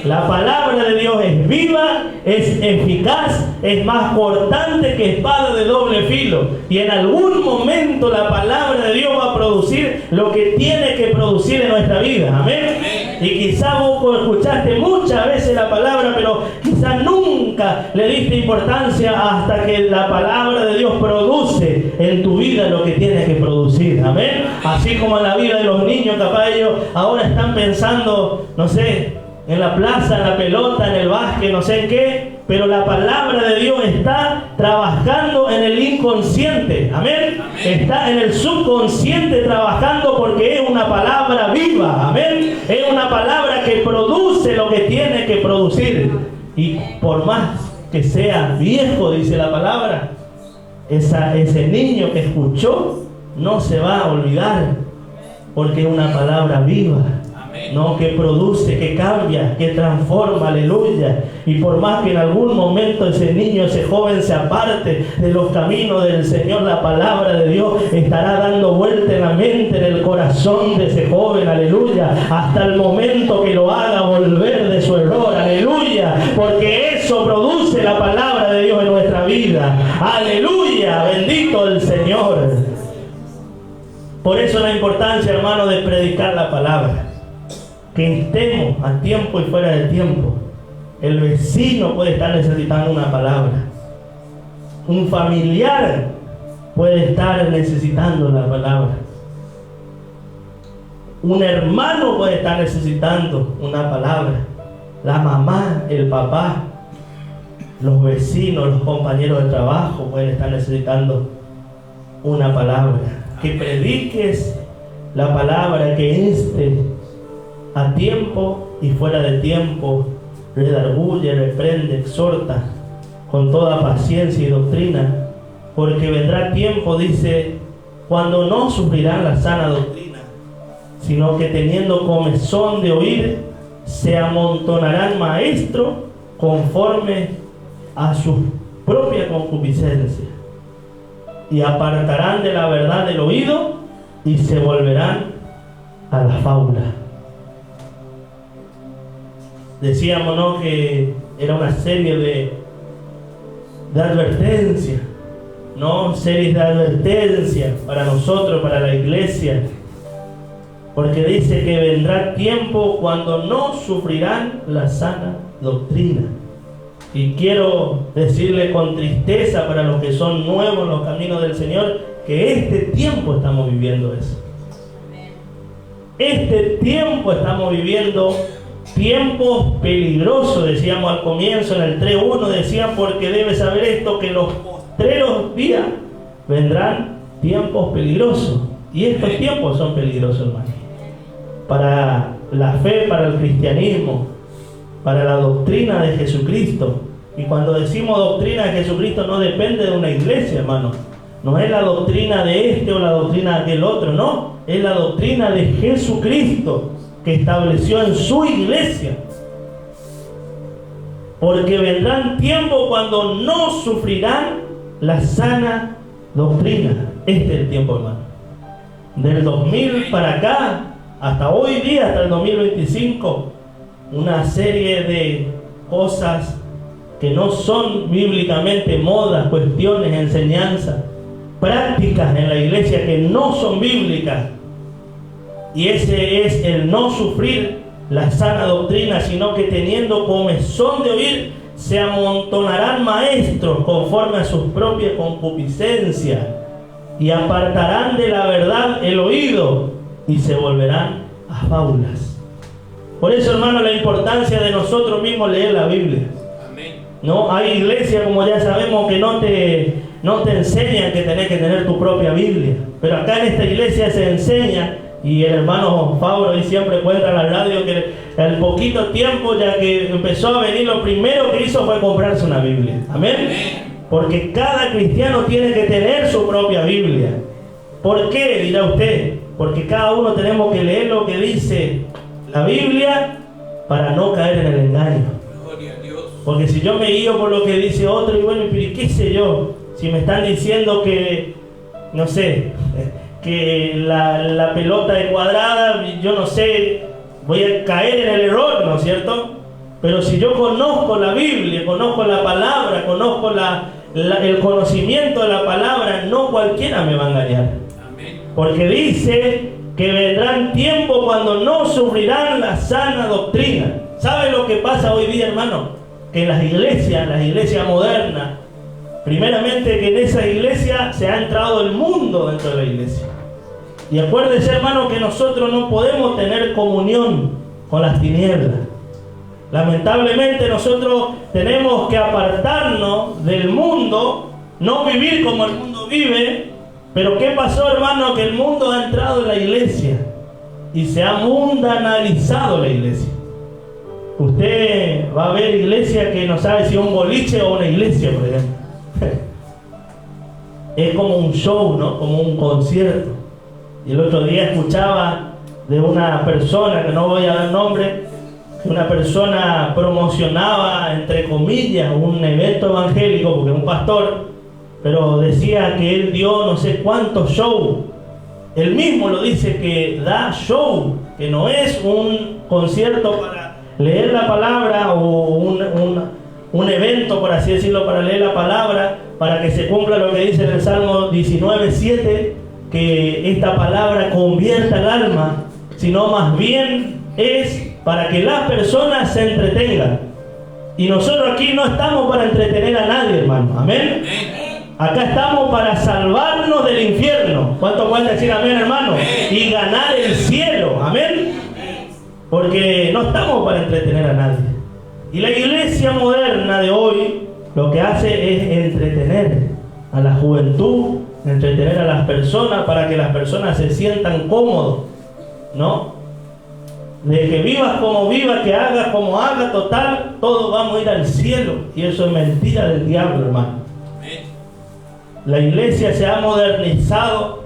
La palabra de Dios es viva, es eficaz, es más cortante que espada de doble filo. Y en algún momento la palabra de Dios va a producir lo que tiene que producir en nuestra vida. Amén. Y quizá vos escuchaste muchas veces la palabra, pero quizá nunca le diste importancia hasta que la palabra de Dios produce en tu vida lo que tiene que producir. Amén. Así como en la vida de los niños, capaz ellos ahora están pensando, no sé, en la plaza, en la pelota, en el básquet, no sé en qué, pero la palabra de Dios está trabajando en el inconsciente. Amén. Está en el subconsciente trabajando, porque es una palabra viva. Amén. Es una palabra que produce lo que tiene que producir. Y por más que sea viejo, dice la palabra, ese niño que escuchó no se va a olvidar, porque es una palabra viva. No, que produce, que cambia, que transforma, aleluya. Y por más que en algún momento ese niño, ese joven se aparte de los caminos del Señor, la palabra de Dios estará dando vuelta en la mente, en el corazón de ese joven, aleluya, hasta el momento que lo haga volver de su error, aleluya, porque eso produce la palabra de Dios en nuestra vida, aleluya, bendito el Señor. Por eso la importancia, hermano, de predicar la palabra. Que estemos a tiempo y fuera de tiempo. El vecino puede estar necesitando una palabra. Un familiar puede estar necesitando la palabra. Un hermano puede estar necesitando una palabra. La mamá, el papá, los vecinos, los compañeros de trabajo pueden estar necesitando una palabra. Que prediques la palabra, que a tiempo y fuera de tiempo, redarguye, reprende, exhorta con toda paciencia y doctrina, porque vendrá tiempo, dice, cuando no sufrirán la sana doctrina, sino que teniendo comezón de oír, se amontonarán maestros conforme a su propia concupiscencia, y apartarán de la verdad del oído y se volverán a la fábula. Decíamos, ¿no?, que era una serie de advertencia, ¿no? Series de advertencia para nosotros, para la iglesia. Porque dice que vendrá tiempo cuando no sufrirán la sana doctrina. Y quiero decirle con tristeza para los que son nuevos en los caminos del Señor, que este tiempo estamos viviendo eso. Este tiempo estamos viviendo tiempos peligrosos, decíamos al comienzo en el 3.1, decían, porque debes saber esto, que los postreros días vendrán tiempos peligrosos. Y estos tiempos son peligrosos, hermano, para la fe, para el cristianismo, para la doctrina de Jesucristo. Y cuando decimos doctrina de Jesucristo, no depende de una iglesia, hermano. No es la doctrina de este o la doctrina de aquel otro, no. Es la doctrina de Jesucristo que estableció en su iglesia. Porque vendrán tiempos cuando no sufrirán la sana doctrina. Este es el tiempo, hermano. Del 2000 para acá, hasta hoy día, hasta el 2025, una serie de cosas que no son bíblicamente modas, cuestiones, enseñanzas, prácticas en la iglesia que no son bíblicas. Y ese es el no sufrir la sana doctrina, sino que teniendo comezón de oír, se amontonarán maestros conforme a sus propias concupiscencias, y apartarán de la verdad el oído, y se volverán a fábulas. Por eso, hermano, la importancia de nosotros mismos leer la Biblia. No, hay iglesias, como ya sabemos, que no te enseñan que tenés que tener tu propia Biblia. Pero acá en esta iglesia se enseña, y el hermano Fabro ahí siempre cuenta en la radio que al poquito tiempo, ya que empezó a venir, lo primero que hizo fue comprarse una Biblia. Amén. Porque cada cristiano tiene que tener su propia Biblia. ¿Por qué? Dirá usted. Porque cada uno tenemos que leer lo que dice la Biblia para no caer en el engaño. Porque si yo me guío por lo que dice otro, y bueno, pero ¿qué sé yo? Si me están diciendo que, no sé, que la pelota es cuadrada, yo no sé, voy a caer en el error, ¿no es cierto? Pero si yo conozco la Biblia, conozco la palabra, conozco el conocimiento de la palabra, no cualquiera me va a engañar. Porque dice que vendrán tiempos cuando no sufrirán la sana doctrina. ¿Sabe lo que pasa hoy día, hermano? Que en las iglesias modernas, primeramente que en esa iglesia se ha entrado el mundo dentro de la iglesia. Y acuérdese, hermano, que nosotros no podemos tener comunión con las tinieblas. Lamentablemente nosotros tenemos que apartarnos del mundo, no vivir como el mundo vive. Pero ¿qué pasó, hermano? Que el mundo ha entrado en la iglesia y se ha mundanalizado la iglesia. Usted va a ver iglesia que no sabe si es un boliche o una iglesia, por ejemplo. Es como un show, ¿no? Como un concierto. Y el otro día escuchaba de una persona, que no voy a dar nombre, que una persona promocionaba, entre comillas, un evento evangélico, porque es un pastor, pero decía que él dio no sé cuántos shows. Él mismo lo dice, que da show, que no es un concierto para leer la palabra o un evento, por así decirlo, para leer la palabra, para que se cumpla lo que dice en el Salmo 19:7, que esta palabra convierta el alma, sino más bien es para que las personas se entretengan. Y nosotros aquí no estamos para entretener a nadie, hermano. Amén. Acá estamos para salvarnos del infierno. ¿Cuánto pueden decir amén, hermano? Y ganar el cielo. Amén. Porque no estamos para entretener a nadie. Y la iglesia moderna de hoy lo que hace es entretener a la juventud, entretener a las personas para que las personas se sientan cómodos, ¿no? De que vivas como vivas, que hagas como hagas, total, todos vamos a ir al cielo. Y eso es mentira del diablo, hermano. La iglesia se ha modernizado,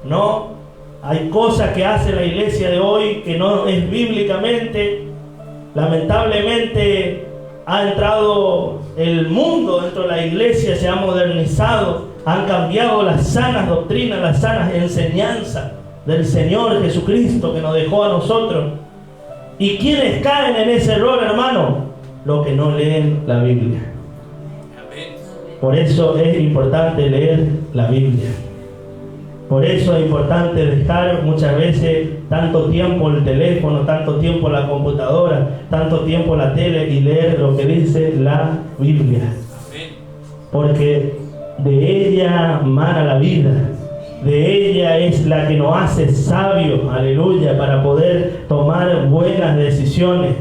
¿no? Hay cosas que hace la iglesia de hoy que no es bíblicamente. Lamentablemente ha entrado el mundo dentro de la iglesia, se ha modernizado, han cambiado las sanas doctrinas, las sanas enseñanzas del Señor Jesucristo que nos dejó a nosotros. ¿Y quiénes caen en ese error, hermano? Los que no leen la Biblia. Por eso es importante leer la Biblia. Por eso es importante dejar muchas veces tanto tiempo el teléfono, tanto tiempo la computadora, tanto tiempo la tele y leer lo que dice la Biblia. Porque de ella mana la vida. De ella es la que nos hace sabios, aleluya, para poder tomar buenas decisiones.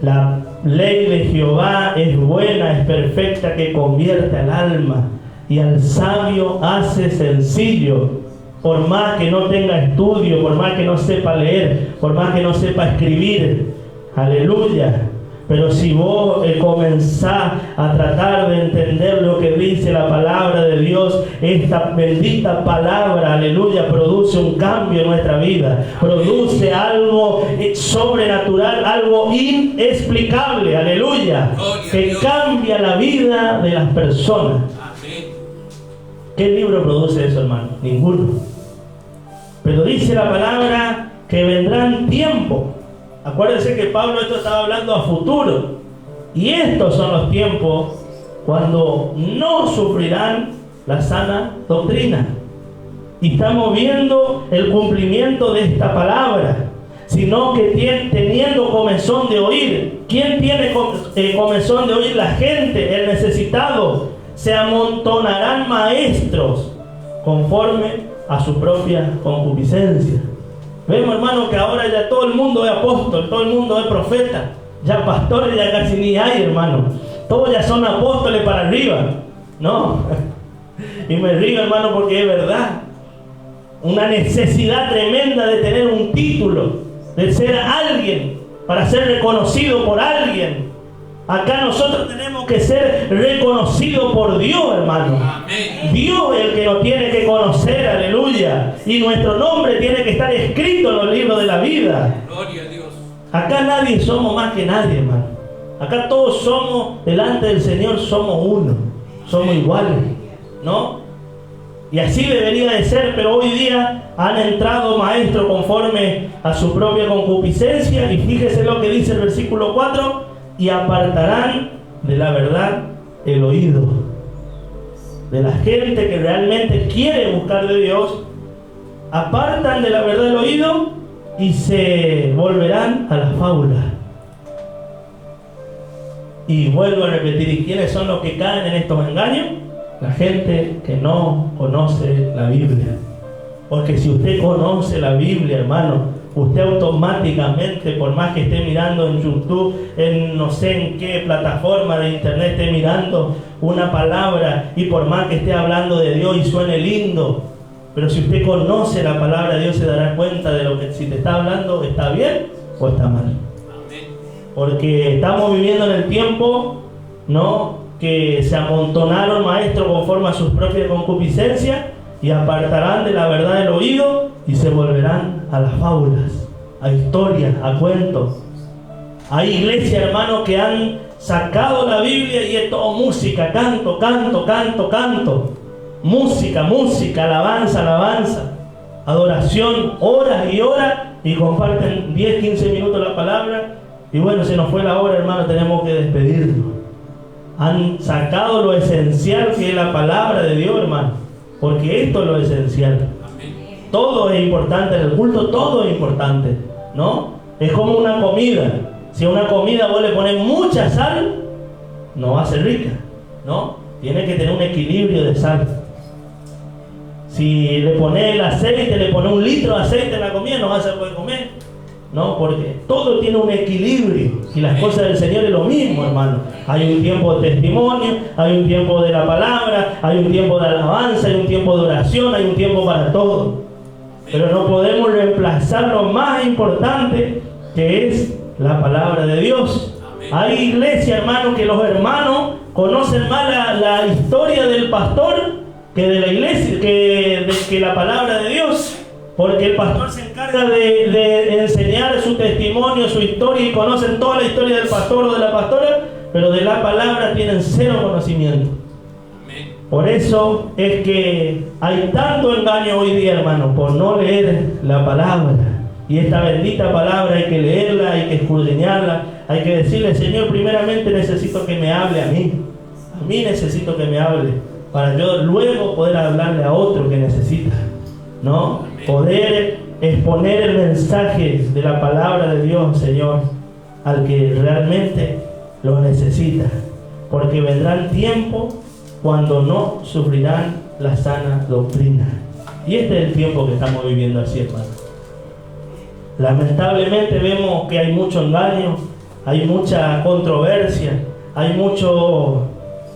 La ley de Jehová es buena, es perfecta, que convierte al alma, y al sabio hace sencillo. Por más que no tenga estudio, por más que no sepa leer, por más que no sepa escribir, aleluya. Pero si vos comenzás a tratar de entender lo que dice la palabra de Dios, esta bendita palabra, aleluya, produce un cambio en nuestra vida. Produce algo sobrenatural, algo inexplicable, aleluya, que cambia la vida de las personas. ¿Qué libro produce eso, hermano? Ninguno. Pero dice la palabra que vendrán tiempos. Acuérdense que Pablo esto estaba hablando a futuro. Y estos son los tiempos cuando no sufrirán la sana doctrina. Y estamos viendo el cumplimiento de esta palabra. Sino que teniendo comezón de oír. ¿Quién tiene comezón de oír? La gente, el necesitado. Se amontonarán maestros conforme a su propia concupiscencia. Vemos, hermano, que ahora ya todo el mundo es apóstol, todo el mundo es profeta. Ya pastores ya casi ni hay, hermano. Todos ya son apóstoles para arriba. No. Y me río, hermano, porque es verdad. Una necesidad tremenda de tener un título, de ser alguien, para ser reconocido por alguien. Acá nosotros tenemos que ser reconocidos por Dios, hermano. Amén. Dios es el que nos tiene que conocer, aleluya. Y nuestro nombre tiene que estar escrito en los libros de la vida. Gloria a Dios. Acá nadie somos más que nadie, hermano. Acá todos somos, delante del Señor, somos uno. Somos iguales, ¿no? Y así debería de ser, pero hoy día han entrado maestros conforme a su propia concupiscencia. Y fíjese lo que dice el versículo 4. Y apartarán de la verdad el oído. De la gente que realmente quiere buscar de Dios, apartan de la verdad el oído y se volverán a las fábulas. Y vuelvo a repetir, ¿y quiénes son los que caen en estos engaños? La gente que no conoce la Biblia. Porque si usted conoce la Biblia, hermano, usted automáticamente, por más que esté mirando en YouTube, en no sé en qué plataforma de internet esté mirando una palabra, y por más que esté hablando de Dios y suene lindo, pero si usted conoce la palabra de Dios, se dará cuenta de lo que si te está hablando está bien o está mal. Porque estamos viviendo en el tiempo, ¿no?, que se amontonaron maestros conforme a sus propias concupiscencias, y apartarán de la verdad el oído y se volverán a las fábulas, a historias, a cuentos. Hay iglesias, hermanos, que han sacado la Biblia y es todo música, canto, canto, canto, canto. Música, música, alabanza, alabanza. Adoración, horas y horas, y comparten 10, 15 minutos la palabra. Y bueno, se nos fue la hora, hermano, tenemos que despedirnos. Han sacado lo esencial que es la palabra de Dios, hermano. Porque esto es lo esencial. Todo es importante en el culto, todo es importante, ¿no? Es como una comida. Si a una comida vos le pones mucha sal, no va a ser rica, ¿no? Tiene que tener un equilibrio de sal. Si le pones el aceite, le pones 1 litro de aceite en la comida, no vas a poder comer, ¿no? Porque todo tiene un equilibrio. Y las cosas del Señor es lo mismo, hermano. Hay un tiempo de testimonio, hay un tiempo de la palabra, hay un tiempo de alabanza, hay un tiempo de oración, hay un tiempo para todo. Pero no podemos reemplazar lo más importante, que es la palabra de Dios. Hay iglesia, hermano, que los hermanos conocen más la historia del pastor que de la iglesia, que la palabra de Dios. Porque el pastor se encarga de enseñar su testimonio, su historia, y conocen toda la historia del pastor o de la pastora, pero de la palabra tienen cero conocimiento. Por eso es que hay tanto engaño hoy día, hermano, por no leer la palabra. Y esta bendita palabra hay que leerla, hay que escudriñarla, hay que decirle: Señor, primeramente necesito que me hable a mí. A mí necesito que me hable, para yo luego poder hablarle a otro que necesita, ¿no? Poder exponer el mensaje de la palabra de Dios, Señor, al que realmente lo necesita. Porque vendrán tiempos cuando no sufrirán la sana doctrina. Y este es el tiempo que estamos viviendo así, hermano. Lamentablemente vemos que hay mucho engaño, hay mucha controversia, hay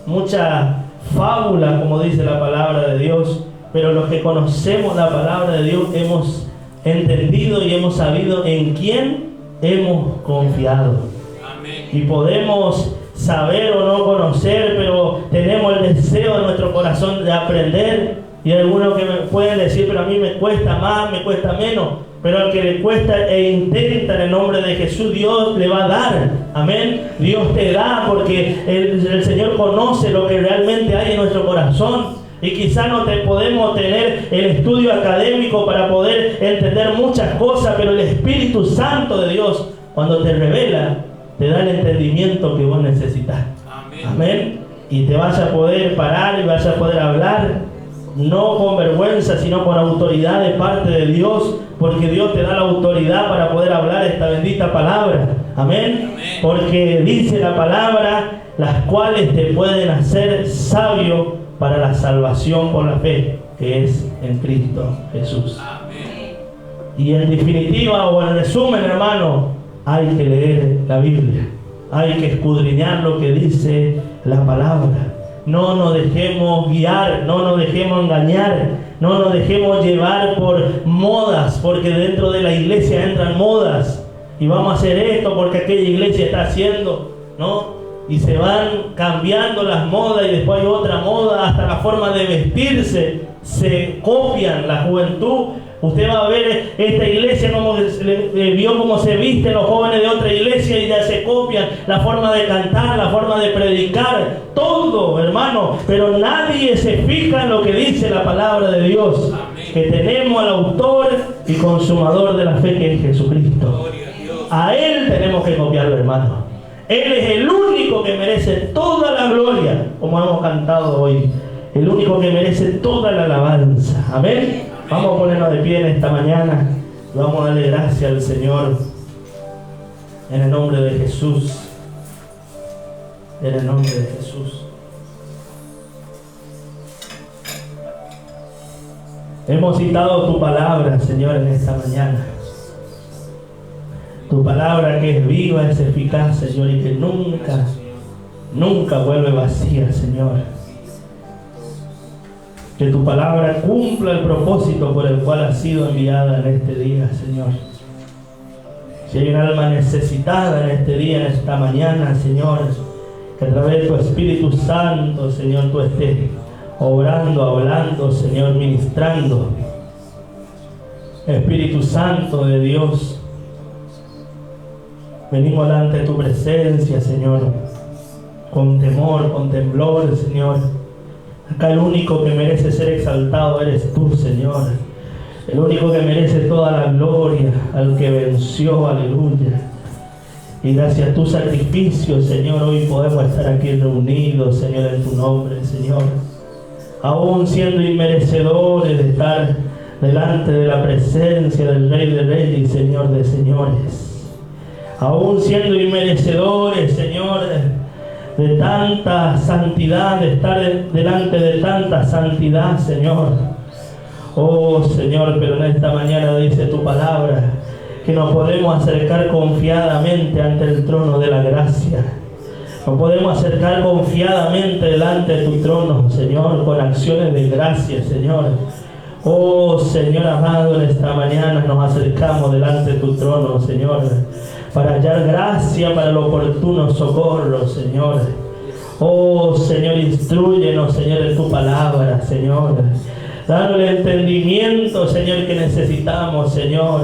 mucha fábula, como dice la palabra de Dios, pero los que conocemos la palabra de Dios hemos entendido y hemos sabido en quién hemos confiado. Amén. Y podemos saber o no conocer, pero tenemos el deseo en nuestro corazón de aprender. Y algunos que me pueden decir, pero a mí me cuesta más, me cuesta menos. Pero al que le cuesta e intenta en el nombre de Jesús, Dios le va a dar. Amén. Dios te da porque el Señor conoce lo que realmente hay en nuestro corazón. Y quizá no podemos tener el estudio académico para poder entender muchas cosas, pero el Espíritu Santo de Dios, cuando te revela, te da el entendimiento que vos necesitas. Amén. Amén. Y te vas a poder parar y vas a poder hablar, no con vergüenza, sino con autoridad de parte de Dios, porque Dios te da la autoridad para poder hablar esta bendita palabra. Amén. Amén. Porque dice la palabra, las cuales te pueden hacer sabio para la salvación por la fe, que es en Cristo Jesús. Amén. Y en definitiva o en resumen, hermano, hay que leer la Biblia, hay que escudriñar lo que dice la palabra. No nos dejemos guiar, no nos dejemos engañar, no nos dejemos llevar por modas, porque dentro de la iglesia entran modas y vamos a hacer esto porque aquella iglesia está haciendo, ¿no? Y se van cambiando las modas y después hay otra moda, hasta la forma de vestirse se copian la juventud. Usted va a ver esta iglesia como vio cómo se visten los jóvenes de otra iglesia y ya se copian la forma de cantar, la forma de predicar, todo, hermano, pero nadie se fija en lo que dice la palabra de Dios. Amén. Que tenemos al autor y consumador de la fe, que es Jesucristo. A Él tenemos que copiarlo, hermano. Él es el único que merece toda la gloria, como hemos cantado hoy, el único que merece toda la alabanza. Amén. Vamos a ponernos de pie en esta mañana y vamos a darle gracias al Señor en el nombre de Jesús. En el nombre de Jesús. Hemos citado tu palabra, Señor, en esta mañana. Tu palabra que es viva, es eficaz, Señor, y que nunca vuelve vacía, Señor. Que tu palabra cumpla el propósito por el cual ha sido enviada en este día, Señor. Si hay un alma necesitada en este día, en esta mañana, Señor, que a través de tu Espíritu Santo, Señor, tú estés obrando, hablando, Señor, ministrando. Espíritu Santo de Dios, venimos delante de tu presencia, Señor, con temor, con temblor, Señor. Acá el único que merece ser exaltado eres tú, Señor. El único que merece toda la gloria, al que venció, aleluya. Y gracias a tu sacrificio, Señor, hoy podemos estar aquí reunidos, Señor, en tu nombre, Señor. Aún siendo inmerecedores de estar delante de la presencia del Rey de Reyes y Señor de Señores. Aún siendo inmerecedores, Señor, de tanta santidad, de estar delante de tanta santidad, Señor. Oh, Señor, pero en esta mañana dice tu palabra que nos podemos acercar confiadamente ante el trono de la gracia. Nos podemos acercar confiadamente delante de tu trono, Señor, con acciones de gracia, Señor. Oh, Señor amado, en esta mañana nos acercamos delante de tu trono, Señor, para hallar gracia para el oportuno socorro, Señor. Oh, Señor, instrúyenos, Señor, en tu palabra, Señor. Danos el entendimiento, Señor, que necesitamos, Señor.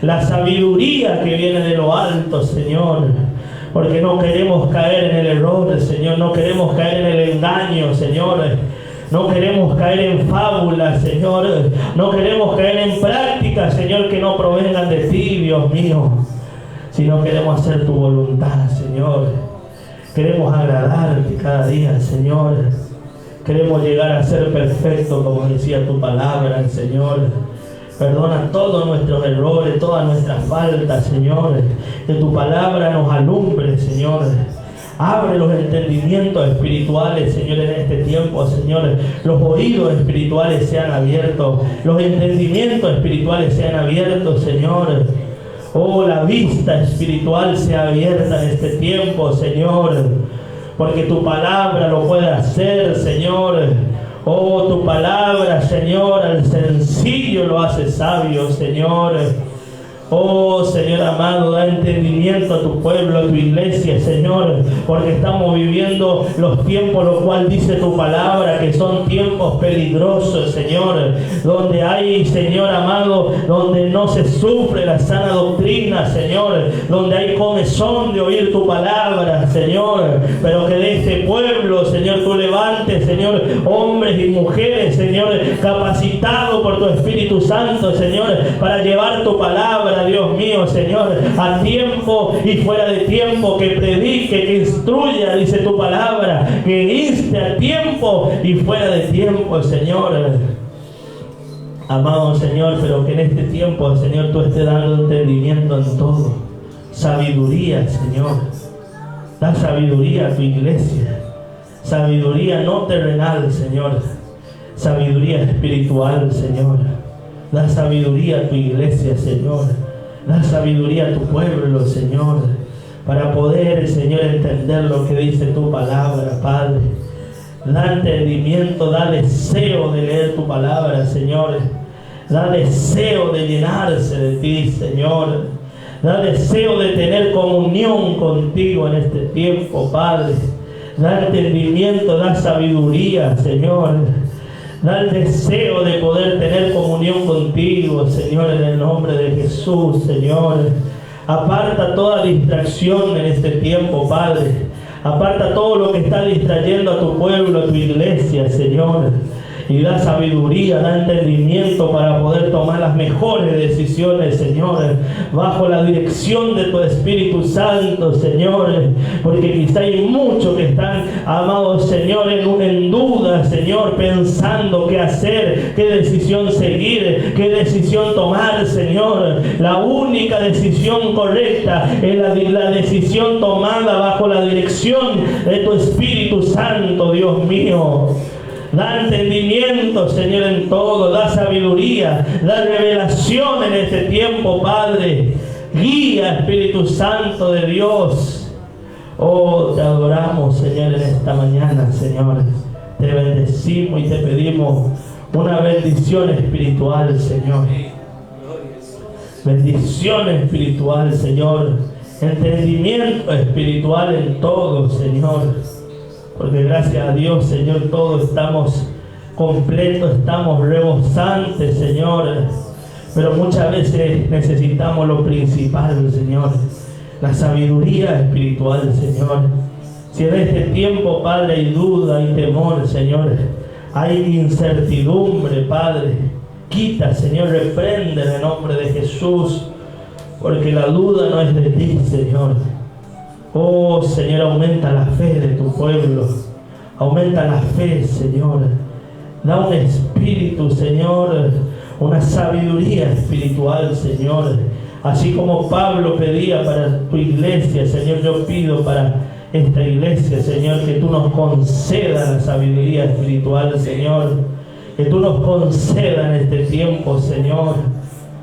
La sabiduría que viene de lo alto, Señor. Porque no queremos caer en el error, Señor. No queremos caer en el engaño, Señor. No queremos caer en fábulas, Señor. No queremos caer en prácticas, Señor, que no provengan de ti, Dios mío. Sino queremos hacer tu voluntad, Señor. Queremos agradarte cada día, Señor. Queremos llegar a ser perfectos, como decía tu palabra, Señor. Perdona todos nuestros errores, todas nuestras faltas, Señor. Que tu palabra nos alumbre, Señor. Abre los entendimientos espirituales, Señor, en este tiempo, Señor. Los oídos espirituales sean abiertos. Los entendimientos espirituales sean abiertos, Señor. Oh, la vista espiritual sea abierta en este tiempo, Señor, porque tu palabra lo puede hacer, Señor. Oh, tu palabra, Señor, al sencillo lo hace sabio, Señor. Oh, Señor amado, da entendimiento a tu pueblo, a tu iglesia, Señor, porque estamos viviendo los tiempos, lo cual dice tu palabra, que son tiempos peligrosos, Señor, donde hay, Señor amado, donde no se sufre la sana doctrina, Señor, donde hay comezón de oír tu palabra, Señor, pero que de este pueblo, Señor, tú levantes, Señor, hombres y mujeres, Señor, capacitados por tu Espíritu Santo, Señor, para llevar tu palabra, Dios mío, Señor, a tiempo y fuera de tiempo, que predique, que instruya, dice tu palabra, que inste a tiempo y fuera de tiempo, Señor. Amado Señor, pero que en este tiempo, Señor, tú estés dando entendimiento en todo. Sabiduría, Señor. Da sabiduría a tu iglesia. Sabiduría no terrenal, Señor. Sabiduría espiritual, Señor. Da sabiduría a tu iglesia, Señor. Da sabiduría a tu pueblo, Señor, para poder, Señor, entender lo que dice tu palabra, Padre. Da entendimiento, da deseo de leer tu palabra, Señor. Da deseo de llenarse de ti, Señor. Da deseo de tener comunión contigo en este tiempo, Padre. Da entendimiento, da sabiduría, Señor. Da el deseo de poder tener comunión contigo, Señor, en el nombre de Jesús, Señor. Aparta toda distracción en este tiempo, Padre. Aparta todo lo que está distrayendo a tu pueblo, a tu iglesia, Señor. Y da sabiduría, da entendimiento para poder tomar las mejores decisiones, Señor, bajo la dirección de tu Espíritu Santo, Señor, porque quizá hay muchos que están, amados, Señor, en duda, Señor, pensando qué hacer, qué decisión seguir, qué decisión tomar, Señor. La única decisión correcta es la decisión tomada bajo la dirección de tu Espíritu Santo, Dios mío. Da entendimiento, Señor, en todo. Da sabiduría, da revelación en este tiempo, Padre. Guía, Espíritu Santo de Dios. Oh, te adoramos, Señor, en esta mañana, Señor. Te bendecimos y te pedimos una bendición espiritual, Señor. Bendición espiritual, Señor. Entendimiento espiritual en todo, Señor. Porque gracias a Dios, Señor, todos estamos completos, estamos rebosantes, Señor. Pero muchas veces necesitamos lo principal, Señor. La sabiduría espiritual, Señor. Si en este tiempo, Padre, hay duda, hay temor, Señor, hay incertidumbre, Padre, quita, Señor, reprende en el nombre de Jesús. Porque la duda no es de ti, Señor. Oh, Señor, aumenta la fe de tu pueblo. Aumenta la fe, Señor. Da un espíritu, Señor, una sabiduría espiritual, Señor. Así como Pablo pedía para tu iglesia, Señor, yo pido para esta iglesia, Señor, que tú nos concedas la sabiduría espiritual, Señor. Que tú nos concedas en este tiempo, Señor.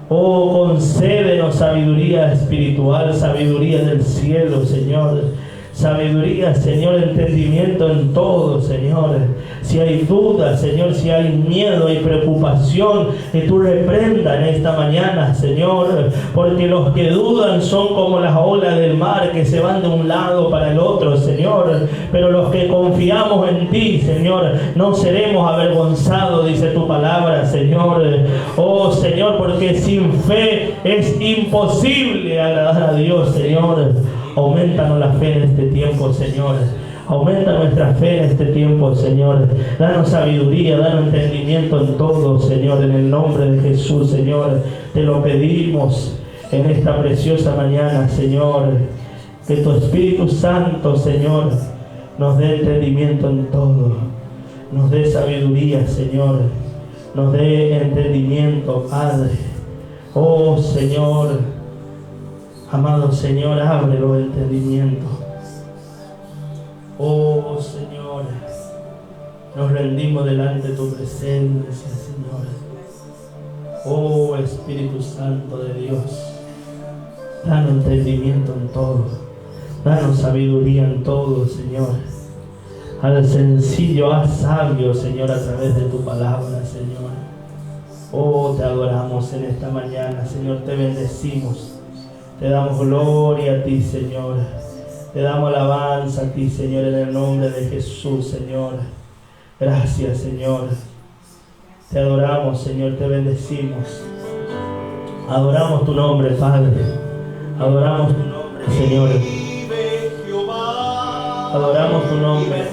Oh, concédenos sabiduría espiritual, sabiduría del cielo, Señor. Sabiduría, Señor, entendimiento en todo, Señor. Si hay duda, Señor, si hay miedo y preocupación, que tú reprendas en esta mañana, Señor. Porque los que dudan son como las olas del mar que se van de un lado para el otro, Señor. Pero los que confiamos en ti, Señor, no seremos avergonzados, dice tu palabra, Señor. Oh, Señor, porque sin fe es imposible agradar a Dios, Señor. Aumentanos la fe en este tiempo, Señor. Aumenta nuestra fe en este tiempo, Señor. Danos sabiduría, danos entendimiento en todo, Señor. En el nombre de Jesús, Señor. Te lo pedimos en esta preciosa mañana, Señor. Que tu Espíritu Santo, Señor, nos dé entendimiento en todo. Nos dé sabiduría, Señor. Nos dé entendimiento, Padre. Oh, Señor. Amado Señor, abre los entendimientos. Oh, Señor, nos rendimos delante de tu presencia, Señor. Oh, Espíritu Santo de Dios, Danos entendimiento en todo. Danos sabiduría en todo, Señor. Al sencillo, haz sabio, Señor, a través de tu palabra, Señor. Oh, te adoramos en esta mañana, Señor, te bendecimos. Te damos gloria a ti, Señor. Te damos alabanza a ti, Señor, en el nombre de Jesús, Señor. Gracias, Señor. Te adoramos, Señor, te bendecimos. Adoramos tu nombre, Padre. Adoramos tu nombre, Señor. Adoramos tu nombre.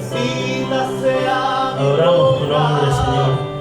Adoramos tu nombre, Señor.